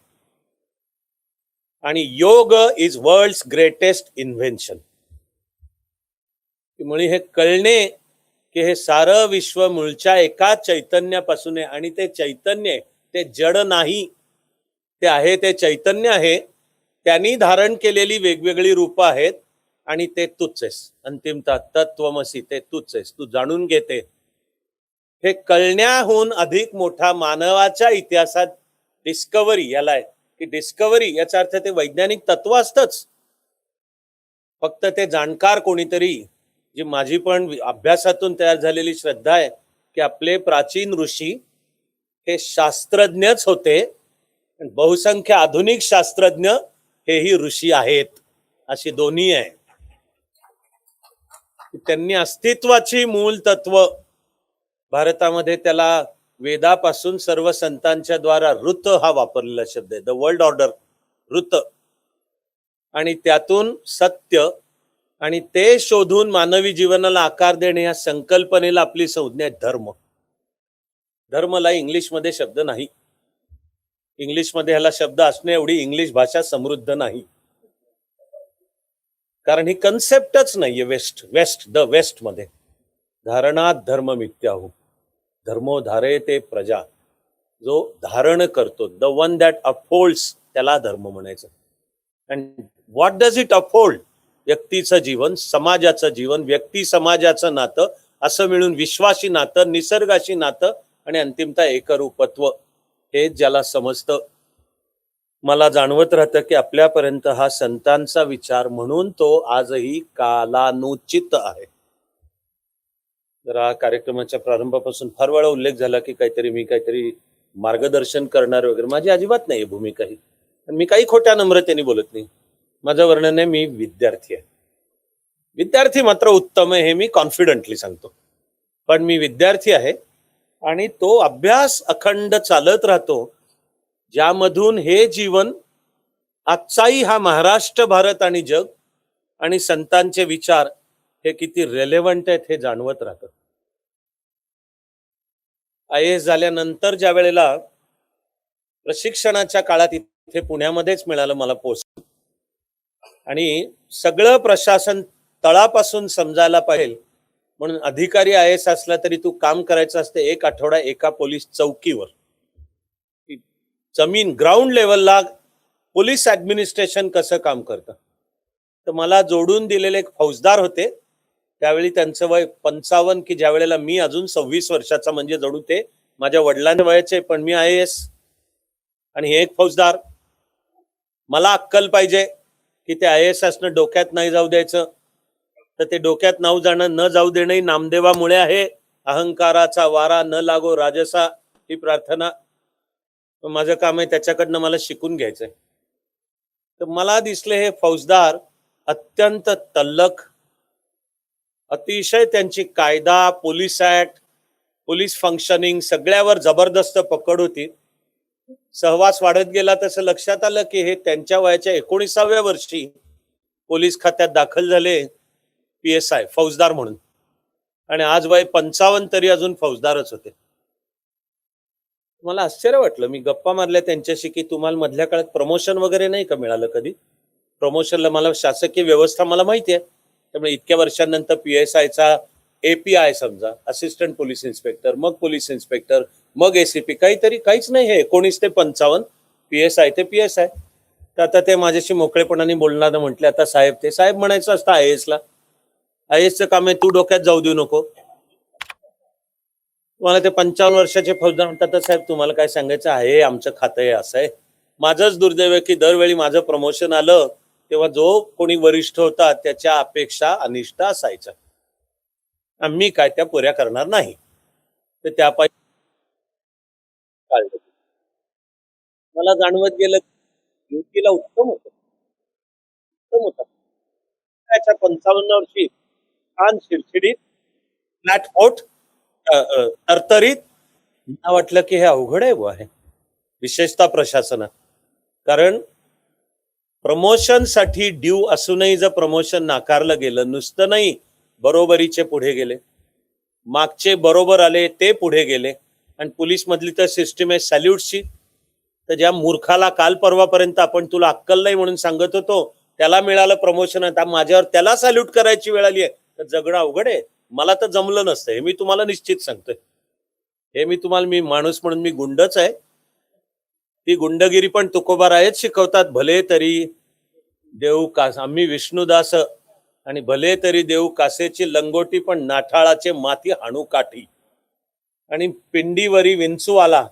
आणि yoga is world's greatest invention. मुळे हे कळणे की हे सारं विश्व मूळच्या एका चैतन्यापासून आहे आणि ते चैतन्य, ते जड नाही, ते आहे, ते चैतन्य आहे, त्यांनी धारण केलेली वेगवेगळी रूपं आहेत आणि ते तूच आहेस. अंतिमतः तत्वमसी, ते तूच आहेस, तू जाणून घेते. हे कळण्याहून अधिक मोठा मानवाच्या इतिहासात डिस्कव्हरी याला आहे, की डिस्कव्हरी याचा अर्थ ते वैज्ञानिक तत्व असतंच, फक्त ते जाणकार कोणीतरी, जी माझी पण अभ्यासातून तयार झालेली श्रद्धा आहे की आपले प्राचीन ऋषी हे शास्त्रज्ञच होते, बहुसंख्य आधुनिक शास्त्रज्ञ हेही ऋषी आहेत, अशी दोन्ही आहे. त्यांनी अस्तित्वाची मूल तत्व भारतामध्ये, त्याला वेदापासून सर्व संतांच्या द्वारा ऋत हा वापरलेला शब्द आहे, द वर्ल्ड ऑर्डर, ऋत, आणि त्यातून सत्य आणि ते शोधून मानवी जीवनाला आकार देणे या संकल्पनेला आपली संज्ञा आहे धर्म. धर्मला इंग्लिशमध्ये शब्द नाही, इंग्लिशमध्ये ह्याला शब्द असणे एवढी इंग्लिश भाषा समृद्ध नाही, कारण ही कन्सेप्टच नाहीये. वेस्ट द वेस्ट मध्ये धारणात धर्म मिथ्याहू, धर्मो धारयते प्रजा, जो धारण करतो, द वन दॅट अपहोल्ड्स, त्याला धर्म म्हणायचं. And what does it uphold? व्यक्तीचं जीवन, समाजाचं जीवन, व्यक्ती समाजाचं नातं, असं मिळून विश्वाशी नातं, निसर्गाशी नातं आणि अंतिमतः एकरूपत्व, हे ज्याला समजतं. मला जाणवत राहतं की आपल्यापर्यंत हा संतांचा विचार, म्हणून तो आजही कालानुचित आहे. जरा कार्यक्रमाच्या प्रारंभापासून फार वेळा उल्लेख झाला की मी काहीतरी मार्गदर्शन करणार वगैरे, माझी अजिबात नाही भूमिका ही. मी काही खोट्या नम्रतेने बोलत नाही. माझं वर्णन आहे, मी विद्यार्थी आहे. विद्यार्थी मात्र उत्तम आहे हे मी कॉन्फिडंटली सांगतो, पण मी विद्यार्थी आहे आणि तो अभ्यास अखंड चालत राहतो, ज्यामधून हे जीवन, आजचाही हा महाराष्ट्र, भारत आणि जग आणि संतांचे विचार हे किती रेलेव्हंट आहेत हे जाणवत राहतं. IAS झाल्यानंतर ज्या वेळेला प्रशिक्षणाच्या काळात इथे पुण्यामध्येच मिळालं मला पोस्ट, आणि सगळं प्रशासन तळापासून समजायला पाहिजे म्हणून अधिकारी IAS असला तरी तू काम करायचं असते 1 आठवडा एका पोलीस चौकीवर. जमीन ग्राउंड लेवलला पोलीस ऍडमिनिस्ट्रेशन कसं काम करतं. तर मला जोडून दिलेले एक फौजदार होते, त्यावेळी त्यांचं वय 55 की ज्या वेळेला मी अजून 26 वर्षाचा, म्हणजे जणू ते माझ्या वडिलांच्या वयाचे, पण मी IAS आणि हे एक फौजदार. मला अक्कल पाहिजे की ते IAS असणं डोक्यात नाही जाऊ द्यायचं. तर ते डोक्यात न जाऊ देणे नामदेवामुळे आहे. अहंकाराचा वारा न लागो राजसा ही प्रार्थना. माझं काम आहे त्याच्याकडनं मला शिकून घ्यायचंय. तर मला दिसले हे फौजदार अत्यंत तल्लख, अतिशय त्यांची कायदा, पोलीस ऍक्ट, पोलीस फंक्शनिंग सगळ्यावर जबरदस्त पकड होती. सहवास वाढत गेला तसं लक्षात आलं की हे त्यांच्या वयाच्या 19व्या वर्षी पोलीस खात्यात दाखल झाले, PSI फौजदार म्हणून, आणि आज वय 55 तरी अजून फौजदारच होते. मला आश्चर्य वाटलं. मी गप्पा मारल्या त्यांच्याशी की तुम्हाला मधल्या काळात प्रमोशन वगैरे नाही का मिळालं कधी. प्रमोशनला मला शासकीय व्यवस्था मला माहिती आहे, त्यामुळे इतक्या वर्षांनंतर PSIचा API समजा, असिस्टंट पोलीस इन्स्पेक्टर, मग पोलीस इन्स्पेक्टर, मग ACP, काहीच नाही. हे 19 ते 55 PSI ते PSI. तर आता ते माझ्याशी मोकळेपणाने बोलणार म्हटले, आता साहेब, ते साहेब म्हणायचं असतं IASला. IASचं काम आहे तू डोक्यात जाऊ देऊ नको. तुम्हाला ते 55 वर्षाचे फौजदार म्हणतात, तर साहेब तुम्हाला काय सांगायचं आहे, आमचं खातं आहे असं आहे. माझंच दुर्दैव आहे की दरवेळी माझं प्रमोशन आलं तेव्हा जो कोणी वरिष्ठ होता त्याच्या अपेक्षा अनिष्ट असायच्या. आम्ही काय त्या पुऱ्या करणार नाही. तर त्यापायी काढलं. मला जाणवत गेलं युतीला उत्तम होतं. त्याच्या 55 वर्षी छान शिरशिडीत, फ्लॅट फोट, तरतरीत. मला वाटलं की हे अवघड आहे बुवा हे, विशेषतः प्रशासनात. कारण प्रमोशनसाठी ड्यू असूनही जर प्रमोशन नाकारलं गेलं, नुसतं नाही, बरोबरीचे पुढे गेले, मागचे बरोबर आले ते पुढे गेले. आणि पोलीस मधली तर सिस्टीम आहे सॅल्यूटची. तर ज्या मूर्खाला काल परवापर्यंत आपण तुला अक्कल नाही म्हणून सांगत होतो, त्याला मिळालं प्रमोशन, आता माझ्यावर त्याला सॅल्यूट करायची वेळ आली आहे, तर जगणं अवघड आहे. मला तर जमलं नसतं, हे मी तुम्हाला निश्चित सांगतोय. हे मी माणूस म्हणून मी गुंडच आहे. ती गुंडगिरी पण तुकोबारायच शिकवतात. भले तरी देऊ कास, आम्ही विष्णुदास, आणि भले तरी देऊ कासेची लंगोटी, पण नाठाळाचे माती हाणू काठी. आणि पिंडीवरी विंचू आला,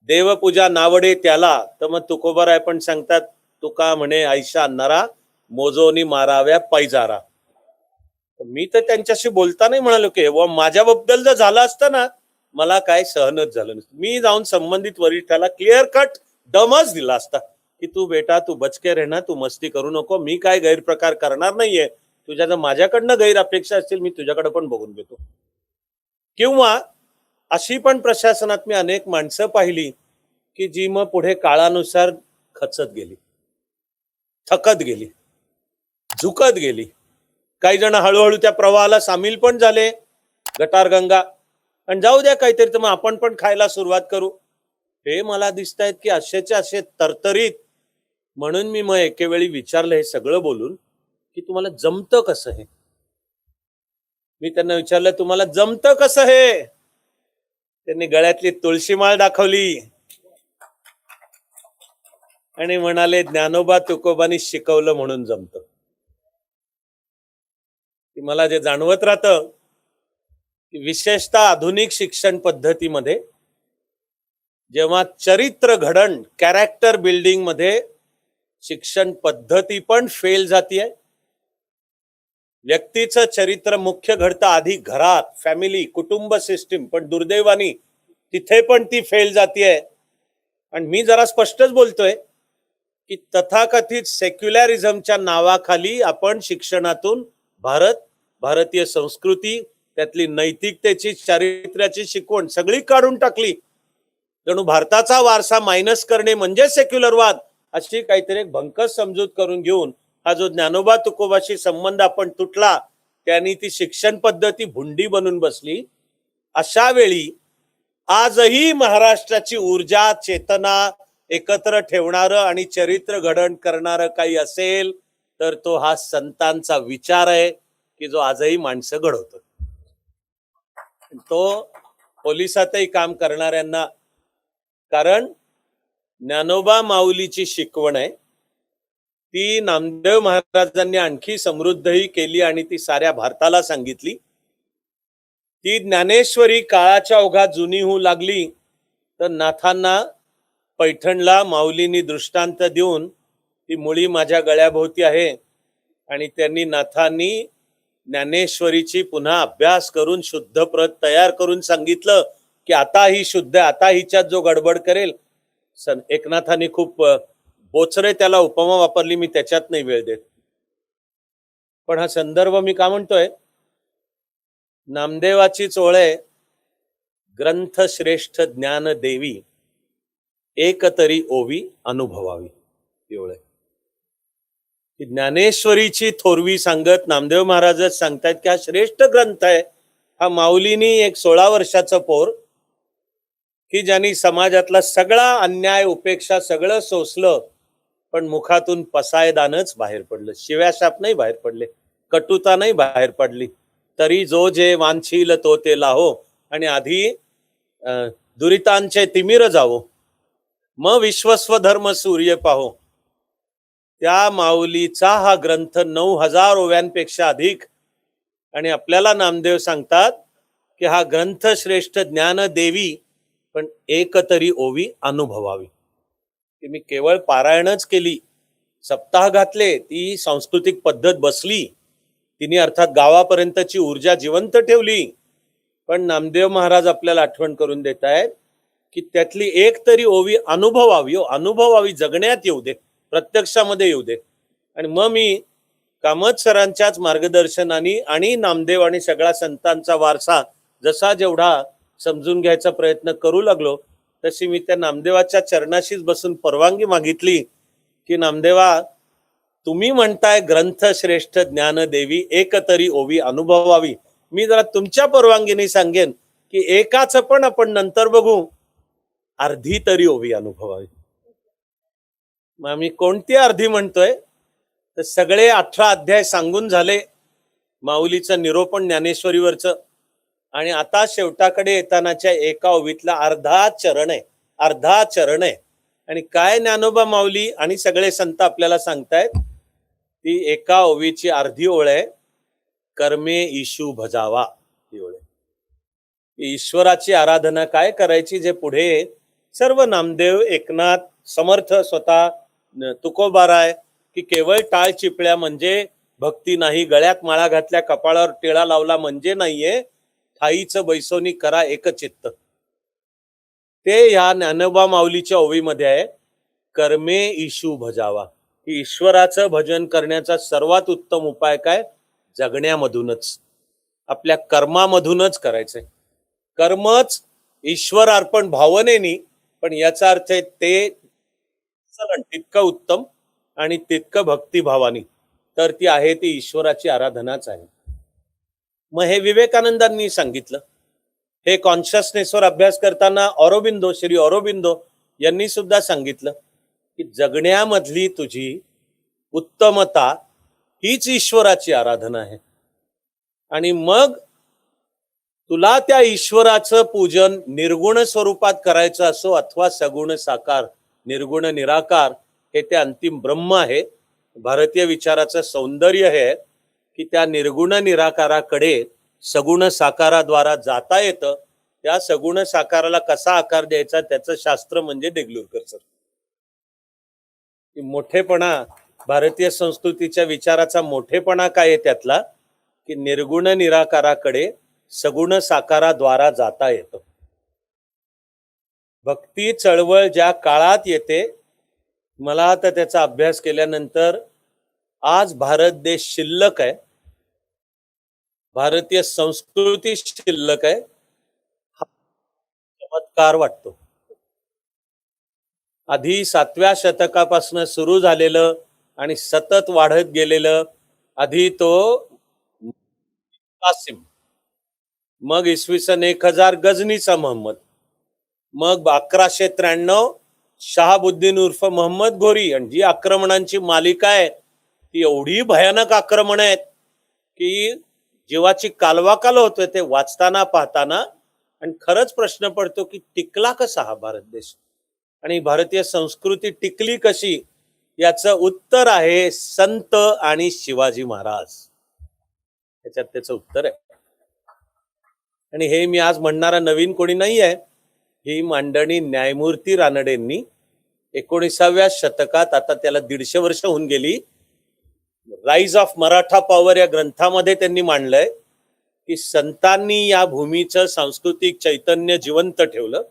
देवपूजा नावडे त्याला. तर मग तुकोबाराय पण सांगतात, तुका म्हणे आयशा अन्नारा, मोजोनी माराव्या पैजारा. मी तर त्यांच्याशी बोलता नाही म्हणालो की माझ्याबद्दल जर झालं असतं ना, मला काय सहनच झालं नसतं. मी जाऊन संबंधित वरिष्ठाला क्लिअर कट दमच दिला असता की तू बेटा, तू बचके रहना, तू मस्ती करू नको, मी काय गैरप्रकार करणार नाहीये. तुझ्या जर माझ्याकडनं गैर अपेक्षा असतील, मी तुझ्याकडे पण बघून घेतो. किंवा अशी पण प्रशासनात मी अनेक माणसं पाहिली की जी मग पुढे काळानुसार खचत गेली, थकत गेली, झुकत गेली. काही जण हळूहळू त्या प्रवाहाला सामील पण झाले, गटारगंगा. आणि जाऊ द्या काहीतरी, तर मग आपण पण खायला सुरुवात करू. हे मला दिसत आहेत की असेच्या असे तरतरीत. म्हणून मी मग एकेवेळी विचारलं हे सगळं बोलून की तुम्हाला जमतं कसं हे. मी त्यांना विचारलं तुम्हाला जमतं कसं हे. त्यांनी गळ्यातली तुळशीमाळ दाखवली आणि म्हणाले ज्ञानोबा तुकोबांनी शिकवलं म्हणून जमतं. मला जे जाणवत राहतं की विशेषतः आधुनिक शिक्षण पद्धतीमध्ये जेव्हा चरित्र घडण, कॅरेक्टर बिल्डिंग मध्ये शिक्षण पद्धती पण फेल जातीये. व्यक्तीचं चरित्र मुख्य घडतं आधी घरात, फॅमिली, कुटुंब सिस्टीम, पण दुर्दैवानी तिथे पण ती फेल जातीये. आणि मी जरा स्पष्टच बोलतोय की तथाकथित सेक्युलरिझमच्या नावाखाली आपण शिक्षणातून भारतीय संस्कृती, त्यातली नैतिकतेची, चारित्र्याची शिकवण सगळी काढून टाकली. जणू भारताचा वारसा मायनस करणे म्हणजे सेक्युलरवाद, अशी काहीतरी एक भंकस समजूत करून घेऊन हा जो ज्ञानोबा तुकोबाशी संबंध आपण तुटला, त्यांनी ती शिक्षण पद्धती भुंडी बनून बसली. अशा वेळी आजही महाराष्ट्राची ऊर्जा, चेतना एकत्र ठेवणारं आणि चरित्र घडण करणारं काही असेल तर तो हा संतांचा विचार आहे की जो आजही माणसं घडवतो. तो पोलिसातही काम करणाऱ्यांना, कारण ज्ञानोबा माऊलीची शिकवण आहे ती नामदेव महाराजांनी आणखी समृद्धही केली आणि ती साऱ्या भारताला सांगितली. ती ज्ञानेश्वरी काळाच्या ओघात जुनी होऊ लागली तर नाथांना पैठणला माऊलींनी दृष्टांत देऊन ती मुळी माझ्या गळ्याभोवती आहे आणि त्यांनी नाथांनी ज्ञानेश्वरीची पुन्हा अभ्यास करून शुद्ध प्रत तयार करून सांगितलं की आता ही शुद्ध, आता हिच्यात जो गडबड करेल. एकनाथांनी खूप बोचरे त्याला उपमा वापरली, मी त्याच्यात नाही वेळ देत. पण हा संदर्भ मी का म्हणतोय, नामदेवाची ओळ आहे, ग्रंथ श्रेष्ठ ज्ञान देवी एक तरी ओवी अनुभवावी. ही ओळ आहे. ज्ञानेश्वरीची थोरवी सांगत नामदेव महाराजच सांगतायत की हा श्रेष्ठ ग्रंथ आहे. हा माऊलीनी एक 16 वर्षाचं पोर की ज्यांनी समाजातला सगळा अन्याय उपेक्षा सगळं सोसलं, पण मुखातून पसायदानच बाहेर पडलं, शिव्याशाप नाही बाहेर पडले, कटुता नाही बाहेर पडली. तरी जो जे वांछील तो ते लाहो आणि आधी दुरितांचे तिमिर जावो, मग विश्वस्व धर्म सूर्य पाहो. त्या माऊलीचा हा ग्रंथ 9000 ओव्यांपेक्षा अधिक. आणि आपल्याला नामदेव सांगतात की हा ग्रंथ श्रेष्ठ ज्ञान देवी पण एक तरी ओवी अनुभवावी. की मी केवळ पारायणच केली, सप्ताह घातले, ती सांस्कृतिक पद्धत बसली, तिने अर्थात गावापर्यंतची ऊर्जा जिवंत ठेवली. पण नामदेव महाराज आपल्याला आठवण करून देत आहेत की त्यातली एक तरी ओवी अनुभवावी, अनुभवावी, जगण्यात येऊ दे, प्रत्यक्षामध्ये येऊ दे. आणि मग मी कामत सरांच्याच मार्गदर्शनाने आणि नामदेव आणि सगळा संतांचा वारसा जसा जेवढा समजून घ्यायचा प्रयत्न करू लागलो, तशी मी त्या नामदेवाच्या चरणाशीच बसून परवानगी मागितली की नामदेवा, तुम्ही म्हणताय ग्रंथ श्रेष्ठ ज्ञान देवी एक तरी ओवी अनुभवावी, मी जरा तुमच्या परवानगीने सांगेन की एकाच पण आपण नंतर बघू, अर्धी तरी ओवी अनुभवावी. मग आम्ही कोणती अर्धी म्हणतोय, तर सगळे 18 अध्याय सांगून झाले माऊलीचं निरोपण ज्ञानेश्वरीवरचं, आणि आता शेवटाकडे येतानाच्या एका ओवीतला अर्धा चरण आहे, अर्धा चरण आहे. आणि काय ज्ञानोबा माऊली आणि सगळे संत आपल्याला सांगतायत, ती एका ओवीची अर्धी ओळ आहे, कर्मे ईशू भजावा. ही ओळ आहे, ईश्वराची आराधना काय करायची, जे पुढे सर्व नामदेव, एकनाथ, समर्थ, स्वतः तुकोबाराय की केवळ टाळ चिपळ्या म्हणजे भक्ती नाही, गळ्यात माळा घातल्या, कपाळावर टिळा लावला म्हणजे नाहीये, ठाईचं बैसोनी करा एकचित्त. ते या ज्ञानोबा माऊलीच्या ओवीमध्ये आहे, कर्मे ईशू भजावा. की ईश्वराचं भजन करण्याचा सर्वात उत्तम उपाय काय, जगण्यामधूनच, आपल्या कर्मामधूनच करायचंय. कर्मच ईश्वर अर्पण भावनेनी, पण याचा अर्थ आहे ते तितकं उत्तम आणि तितकं भक्तिभावानी, तर ती आहे ती ईश्वराची आराधनाच आहे. मग हे विवेकानंदांनी सांगितलं. हे कॉन्शियसनेसवर अभ्यास करताना ऑरोबिंदो, श्री ऑरोबिंदो यांनी सुद्धा सांगितलं की जगण्यामधली तुझी उत्तमता हीच ईश्वराची आराधना आहे. आणि मग तुला त्या ईश्वराचं पूजन निर्गुण स्वरूपात करायचं असो अथवा सगुण साकार, निर्गुण निराकार, हे ते अंतिम ब्रह्म आहे. भारतीय विचाराचं सौंदर्य हे की त्या निर्गुण निराकाराकडे सगुण साकाराद्वारा जाता येतं. त्या सगुण साकाराला कसा आकार द्यायचा त्याचं शास्त्र म्हणजे देगलूरकर सर. मोठेपणा, भारतीय संस्कृतीच्या विचाराचा मोठेपणा काय आहे त्यातला, की निर्गुण निराकाराकडे सगुण साकाराद्वारा जाता येतं. भक्ती चळवळ ज्या काळात येते, मला आता त्याचा अभ्यास केल्यानंतर आज भारत देश शिल्लक आहे, भारतीय संस्कृती शिल्लक आहे, हा चमत्कार वाटतो. आधी 7व्या शतकापासून सुरू झालेलं आणि सतत वाढत गेलेलं, आधी तो कासिम, मग इसवी सन 1000 गजनीचा मोहम्मद, मग 1193 शहाबुद्दीन उर्फ मोहम्मद घोरी. आणि जी आक्रमणांची मालिका आहे ती एवढी भयानक आक्रमण आहेत की जीवाची कालवाकाल होतोय ते वाचताना पाहताना. आणि खरंच प्रश्न पडतो की टिकला कसा हा भारत देश आणि भारतीय संस्कृती टिकली कशी, याचं उत्तर आहे संत आणि शिवाजी महाराज. त्याच्यात त्याचं उत्तर आहे. आणि हे मी आज म्हणणारा नवीन कोणी नाही आहे. ही मांडणी न्यायमूर्ती रानडेंनी 19व्या शतकात, आता त्याला 150 वर्ष होऊन गेली, राईज ऑफ मराठा पॉवर या ग्रंथामध्ये त्यांनी मांडलंय की संतांनी या भूमीचं सांस्कृतिक चैतन्य जिवंत ठेवलं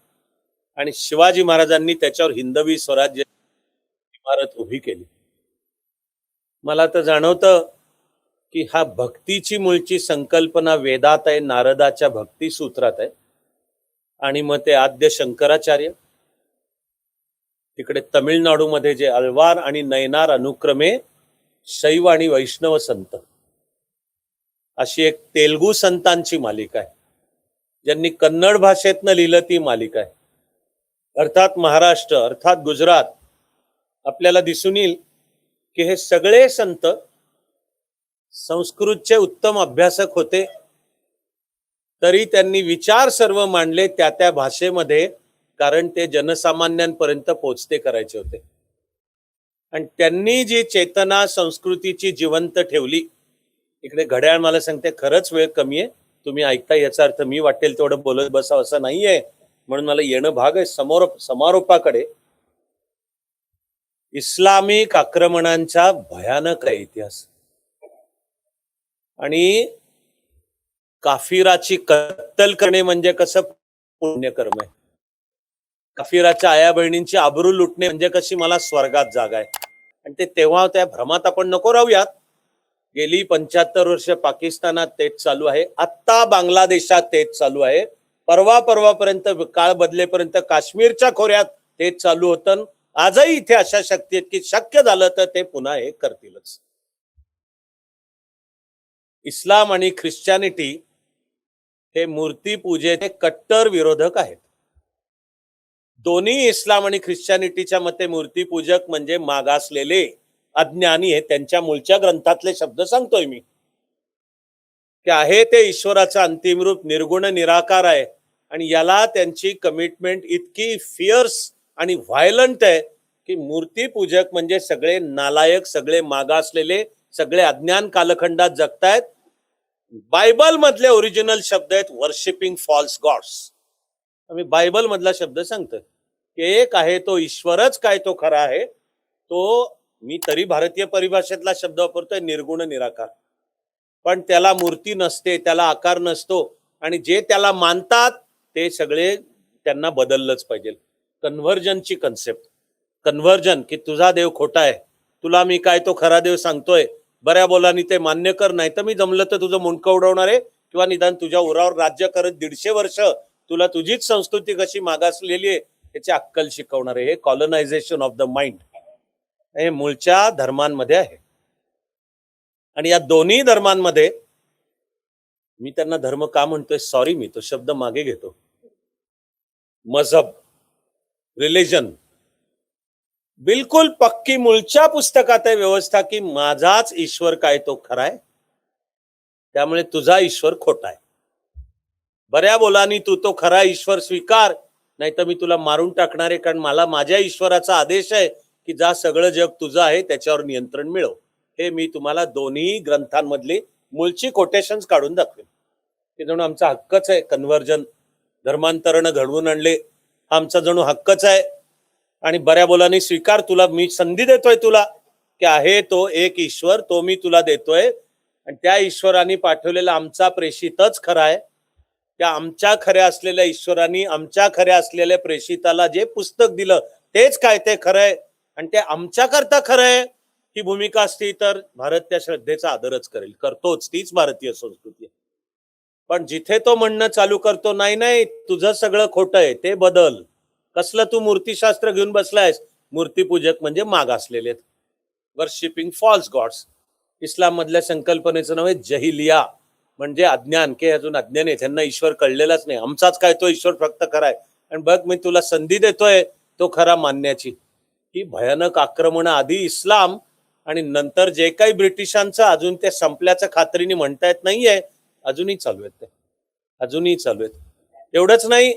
आणि शिवाजी महाराजांनी त्याच्यावर हिंदवी स्वराज्य इमारत उभी केली. मला तर जाणवतं की हा भक्तीची मूळची संकल्पना वेदात आहे, नारदाच्या भक्ती सूत्रात आहे. आणि मग ते आद्य शंकराचार्य, तिकडे तमिळनाडूमध्ये जे अल्वार आणि नयनार अनुक्रमे शैव आणि वैष्णव संत, अशी एक तेलुगू संतांची मालिका आहे. ज्यांनी कन्नड भाषेतनं लिहिलं ती मालिका आहे. अर्थात महाराष्ट्र, अर्थात गुजरात, आपल्याला दिसून येईल की हे सगळे संत संस्कृतचे उत्तम अभ्यासक होते, तरी त्यांनी विचार सर्व मांडले त्या त्या भाषेमध्ये, कारण ते जनसामान्यांपर्यंत पोचते करायचे होते. आणि त्यांनी जी चेतना संस्कृतीची जिवंत ठेवली. इकडे घड्याळ मला सांगते खरंच वेळ कमी आहे, तुम्ही ऐकता, याचा अर्थ मी वाटेल तेवढं बोलत बसावं असं नाहीये, म्हणून मला येणं भाग आहे. समारोपाकडे इस्लामिक आक्रमणांचा भयानक आहे इतिहास आणि काफिराची कत्तल करणे म्हणजे कसं पुण्यकर्म आहे. काफिराच्या आया बहिणींची आबरू लुटणे म्हणजे कशी मला स्वर्गात जागा आहे. आणि ते तेव्हा त्या भ्रमात आपण नको राहूयात. गेली 75 वर्ष पाकिस्तानात तेच चालू आहे, आत्ता बांगलादेशात तेच चालू आहे, परवापर्यंत काळ बदलेपर्यंत काश्मीरच्या खोऱ्यात तेच चालू होतं. आजही इथे अशा शक्ती आहेत की शक्य झालं तर ते पुन्हा हे करतीलच. इस्लाम आणि ख्रिश्चॅनिटी हे मूर्तीपूजेचे कट्टर विरोधक आहेत. दोन्ही इस्लाम आणि ख्रिश्चॅनिटीच्या मते मूर्तीपूजक म्हणजे मागासलेले अज्ञानी आहे. त्यांच्या मूळच्या ग्रंथातले शब्द सांगतोय मी, की आहे ते ईश्वराचं अंतिम रूप निर्गुण निराकार आहे. आणि याला त्यांची कमिटमेंट इतकी फिअर्स आणि व्हायलंट आहे की मूर्तीपूजक म्हणजे सगळे नालायक, सगळे मागासलेले, सगळे अज्ञान कालखंडात जगतायत. बायबल मधले ओरिजिनल शब्द आहेत वर्शिपिंग फॉल्स गॉड्स. आम्ही बायबल मधला शब्द सांगतोय की एक आहे तो ईश्वरच काय तो खरा आहे. तो मी तरी भारतीय परिभाषेतला शब्द वापरतोय निर्गुण निराकार, पण त्याला मूर्ती नसते, त्याला आकार नसतो. आणि जे त्याला मानतात ते सगळे त्यांना बदललंच पाहिजे. कन्व्हर्जनची कन्सेप्ट, कन्व्हर्जन की तुझा देव खोटा आहे, तुला मी काय तो खरा देव सांगतोय, बऱ्या बोलानी ते मान्य कर, नाही तर मी जमलं तर तुझं मुंडकं उडवणार आहे किंवा निदान तुझ्या उरावर राज्य करत 150 वर्ष तुला तुझीच संस्कृती कशी मागासलेली आहे त्याची अक्कल शिकवणार आहे. हे कॉलनायझेशन ऑफ द माइंड हे मूळच्या धर्मांमध्ये आहे. आणि या दोन्ही धर्मांमध्ये, मी त्यांना धर्म का म्हणतोय, सॉरी मी तो शब्द मागे घेतो, मजहब, रिलिजन, बिलकुल पक्की मूळच्या पुस्तकात आहे व्यवस्था की माझाच ईश्वर काय तो खरा आहे, त्यामुळे तुझा ईश्वर खोटा आहे. बऱ्या बोलानी तू तो खरा ईश्वर स्वीकार, नाही तर मी तुला मारून टाकणार आहे, कारण मला माझ्या ईश्वराचा आदेश आहे की जा सगळं जग तुझं आहे त्याच्यावर नियंत्रण मिळव. हे मी तुम्हाला दोन्ही ग्रंथांमधली मूळची कोटेशन्स काढून दाखवेन. ते जणू आमचा हक्कच आहे. कन्व्हर्जन, धर्मांतरण घडवून आणले, आमचा जणू हक्कच आहे. आणि बऱ्या बोलानी स्वीकार, तुला मी संधी देतोय तुला की आहे तो एक ईश्वर, तो मी तुला देतोय. आणि त्या ईश्वराने पाठवलेला आमचा प्रेषितच खरा आहे. त्या आमच्या खऱ्या असलेल्या ईश्वराने आमच्या खऱ्या असलेल्या प्रेषिताला जे पुस्तक दिलं तेच काय ते खरं आहे. आणि ते आमच्या करता खरं आहे ही भूमिका असती तर भारत त्या श्रद्धेचा आदरच करेल, करतोच, तीच भारतीय संस्कृती आहे. पण जिथे तो म्हणणं चालू करतो नाही नाही तुझं सगळं खोटं आहे ते बदल, कसलं तू मूर्तीशास्त्र घेऊन बसलायस, मूर्तीपूजक म्हणजे मागासलेले आहेत, वर्शिपिंग फॉल्स गॉड्स. इस्लाम मधल्या संकल्पनेचं नाव आहे जहिलिया, म्हणजे अज्ञान, के अजून अज्ञान आहे, त्यांना ईश्वर कळलेलाच नाही, आमचाच काय तो ईश्वर फक्त खरा आहे. आणि बघ मी तुला संधी देतोय तो खरा मानण्याची. ही भयानक आक्रमण आधी इस्लाम आणि नंतर जे काही ब्रिटिशांचं अजून ते संपल्याचं खात्रीने म्हणता येत नाहीये, अजूनही चालू आहेत ते, अजूनही चालू आहेत. एवढंच नाही,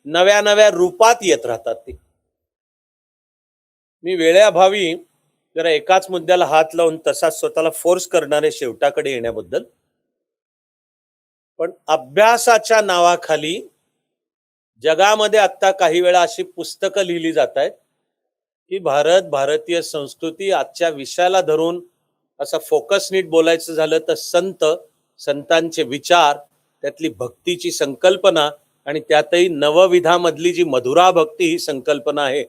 नव्या नव्या रूपात येत राहतात ती. मी वेळेअभावी जरा एकाच मुद्द्याला हात लावून तसाच स्वतःला फोर्स करणारे शेवटाकडे येण्याबद्दल. पण अभ्यासाच्या नावाखाली जगामध्ये आता काही वेळा अशी पुस्तकं लिहिली जात आहेत की भारतीय संस्कृती आजच्या विषयाला धरून असं फोकस नीट बोलायचं झालं तर संतांचे विचार, त्यातली भक्तीची संकल्पना आणि त्यातही नवविधामधली जी मधुरा भक्ती ही संकल्पना आहे,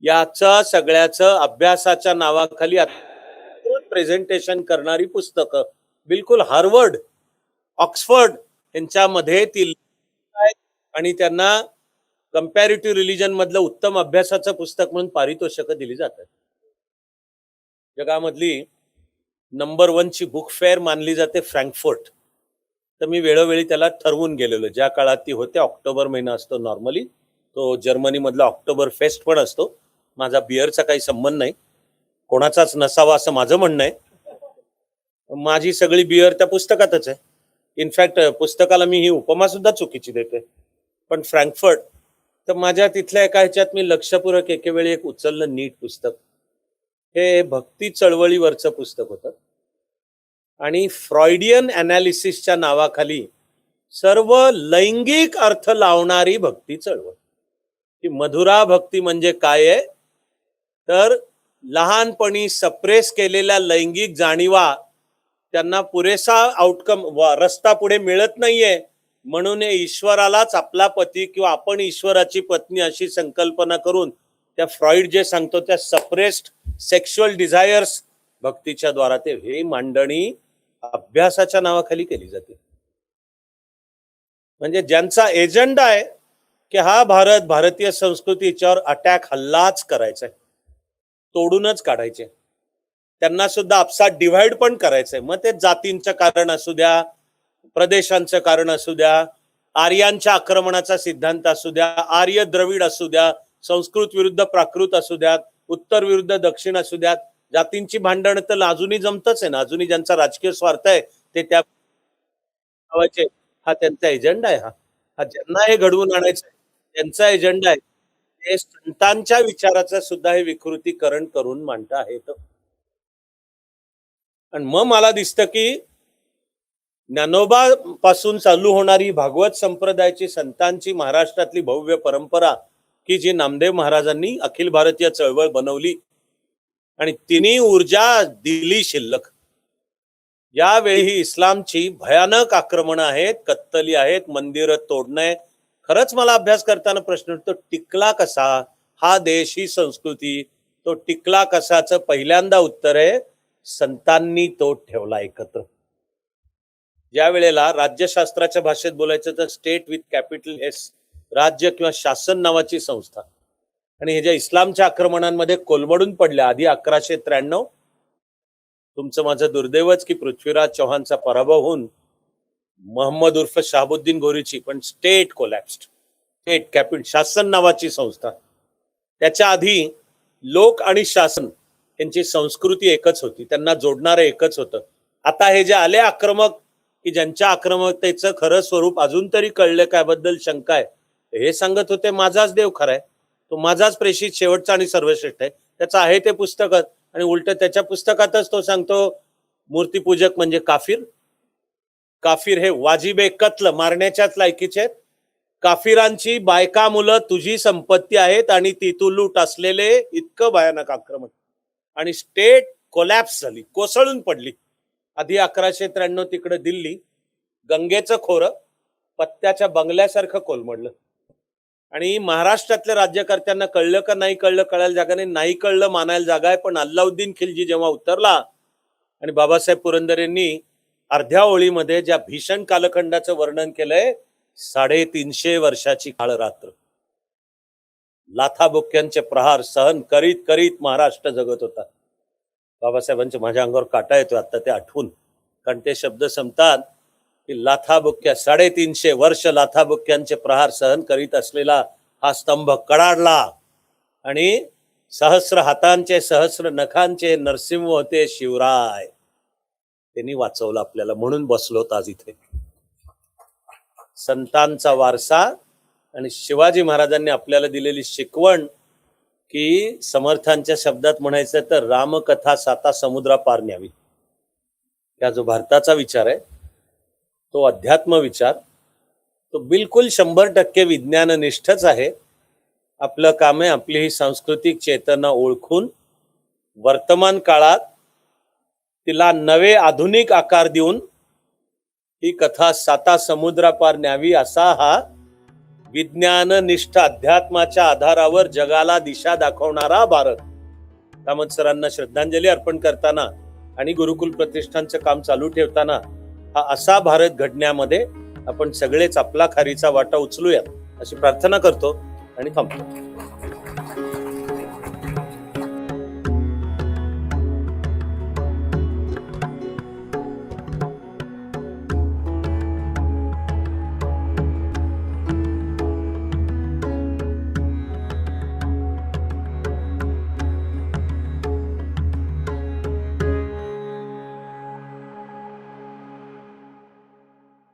याचं सगळ्याचं अभ्यासाच्या नावाखाली प्रेझेंटेशन करणारी पुस्तकं बिलकुल हार्वर्ड, ऑक्सफर्ड यांच्यामध्ये ती आणि त्यांना कंपॅरेटिव्ह रिलिजन मधलं उत्तम अभ्यासाचं पुस्तक म्हणून पारितोषिकं दिली जातात. जगामधली नंबर 1 ची बुक फेअर मानली जाते फ्रँकफर्ट. तर मी वेळोवेळी त्याला ठरवून गेलेलो. ज्या काळात ती होते, ऑक्टोबर महिना असतो नॉर्मली, तो जर्मनी मधला ऑक्टोबर फेस्ट पण असतो. माझा बिअरचा काही संबंध नाही, कोणाचाच नसावा असं माझं म्हणणं आहे. माझी सगळी बिअर त्या पुस्तकातच आहे. इनफॅक्ट पुस्तकाला मी ही उपमा सुद्धा चुकीची देते. पण फ्रँकफर्ट, तर माझ्या तिथल्या एका ह्याच्यात मी लक्षपूर्वक एकेवेळी एक उचललं नीट पुस्तक. हे भक्ती चळवळीवरचं पुस्तक होतं आणि फ्रॉइडियन अनालिसिसच्या नावाखाली सर्व लैंगिक अर्थ लावणारी भक्ती चळवळ. की मधुरा भक्ती म्हणजे काय आहे, तर लहानपणी सप्रेस केलेल्या लैंगिक जाणीवा त्यांना पुरेसा आउटकम रस्ता पुढे मिळत नाहीये, म्हणून ईश्वरालाच आपला पती किंवा आपण ईश्वराची पत्नी अशी संकल्पना करून त्या फ्रॉइड जे सांगतो त्या सप्रेस्ड सेक्शुअल डिझायर्स भक्तीच्या द्वारा ते हे मांडणी अभ्यासाच्या नावाखाली केली जाते. म्हणजे ज्यांचा एजेंडा आहे की हा भारतीय संस्कृतीच्यावर अटॅक, हल्लाच करायचा आहे, तोडूनच काढायचे, त्यांना सुद्धा आपसात डिव्हाइड पण करायचंय. मग ते जातींचं कारण असू द्या, प्रदेशांचं कारण असू द्या, आर्यांच्या आक्रमणाचा सिद्धांत असू द्या, आर्य द्रविड असू द्या, संस्कृत विरुद्ध प्राकृत असू द्यात, उत्तर विरुद्ध दक्षिण असू द्यात, जातींची भांडण तर अजूनही जमतच आहे ना. अजूनही ज्यांचा राजकीय स्वार्थ आहे ते त्या हा त्यांचा एजेंडा आहे. हा ज्यांना हे घडवून आणायचं त्यांचा एजेंडा आहे. ते संतांच्या विचाराचं सुद्धा हे विकृतीकरण करून मांडत आहेत. आणि मग मला दिसतं की ज्ञानोबा पासून चालू होणारी भागवत संप्रदायाची, संतांची महाराष्ट्रातली भव्य परंपरा की जी नामदेव महाराजांनी अखिल भारतीय चळवळ बनवली आणि तिन्ही ऊर्जा दिली शिल्लक. यावेळी ही इस्लामची भयानक आक्रमणं आहेत, कत्तली आहेत, मंदिरं तोडणं. खरंच मला अभ्यास करताना प्रश्न तो टिकला कसा, हा देश, ही संस्कृती, तो टिकला कसाचं पहिल्यांदा उत्तर आहे संतांनी तो ठेवला एकत्र. ज्या वेळेला राज्यशास्त्राच्या भाषेत बोलायचं तर स्टेट विथ कॅपिटल एस, राज्य किंवा शासन नावाची संस्था, आणि हे ज्या इस्लामच्या आक्रमणांमध्ये कोलमडून पडल्या आधी 1193, तुमचं माझं दुर्दैवच की पृथ्वीराज चौहानचा पराभव होऊन मोहम्मद उर्फ शहाबुद्दीन घोरीची पण स्टेट कोलॅप्स्ड, स्टेट कॅपिटल शासन नावाची संस्था. त्याच्या आधी लोक आणि शासन यांची संस्कृती एकच होती, त्यांना जोडणारं एकच होतं. आता हे जे आले आक्रमक की ज्यांच्या आक्रमकतेचं खरं स्वरूप अजून तरी कळलं काय शंका आहे, हे सांगत होते माझाच देव खरा आहे, तो माझाच प्रेषित शेवटचा आणि सर्वश्रेष्ठ आहे. त्याचं आहे ते पुस्तकच, आणि उलट त्याच्या पुस्तकातच तो सांगतो मूर्तीपूजक म्हणजे काफिर. काफिर हे वाजिबे कत्ल, मारण्याच्याच लायकीचे आहेत. काफिरांची बायका मुलं तुझी संपत्ती आहेत आणि ती तू लूट असलेले. इतकं भयानक आक्रमण. आणि स्टेट कोलॅप्स झाली, कोसळून पडली. आधी 1193 तिकडे दिल्ली, गंगेचं खोरं पत्त्याच्या बंगल्यासारखं कोलमडलं. आणि महाराष्ट्रातल्या राज्यकर्त्यांना कळलं का नाही कळलं, कळायला जागा नाही कळलं मानायला जागा आहे. पण अल्लाउद्दीन खिलजी जेव्हा उतरला आणि बाबासाहेब पुरंदरेंनी अर्ध्या ओळीमध्ये ज्या भीषण कालखंडाचं वर्णन केलंय, 350 वर्षाची काळ रात्र, लाथाबुक्क्यांचे प्रहार सहन करीत करीत महाराष्ट्र जगत होता. बाबासाहेबांचे माझ्या अंगावर काटा येतो आता ते आठवून, कारण ते शब्द संपतात की लाथाबुक्क्या 350 वर्ष लाथाबुक्क्यांचे प्रहार सहन करीत असलेला हा स्तंभ कडाडला आणि सहस्र हातांचे सहस्र नखांचे नरसिंह होते शिवराय. त्यांनी वाचवलं आपल्याला, म्हणून बसलोत आज इथे. संतांचा वारसा आणि शिवाजी महाराजांनी आपल्याला दिलेली शिकवण की समर्थांच्या शब्दात म्हणायचं तर रामकथा साता समुद्रा पार न्यावी. हा जो भारताचा विचार आहे तो अध्यात्म विचार, तो बिलकुल 100% विज्ञाननिष्ठच आहे. आपलं काम आहे आपली ही सांस्कृतिक चेतना ओळखून वर्तमान काळात तिला नवे आधुनिक आकार देऊन ही कथा साता समुद्रापार न्यावी, असा हा विज्ञाननिष्ठ अध्यात्माच्या आधारावर जगाला दिशा दाखवणारा भारत. कामत सरांना श्रद्धांजली अर्पण करताना आणि गुरुकुल प्रतिष्ठानचं काम चालू ठेवताना हा असा भारत घडण्यामध्ये आपण सगळेच आपला खारीचा वाटा उचलूया अशी प्रार्थना करतो आणि थांबतो.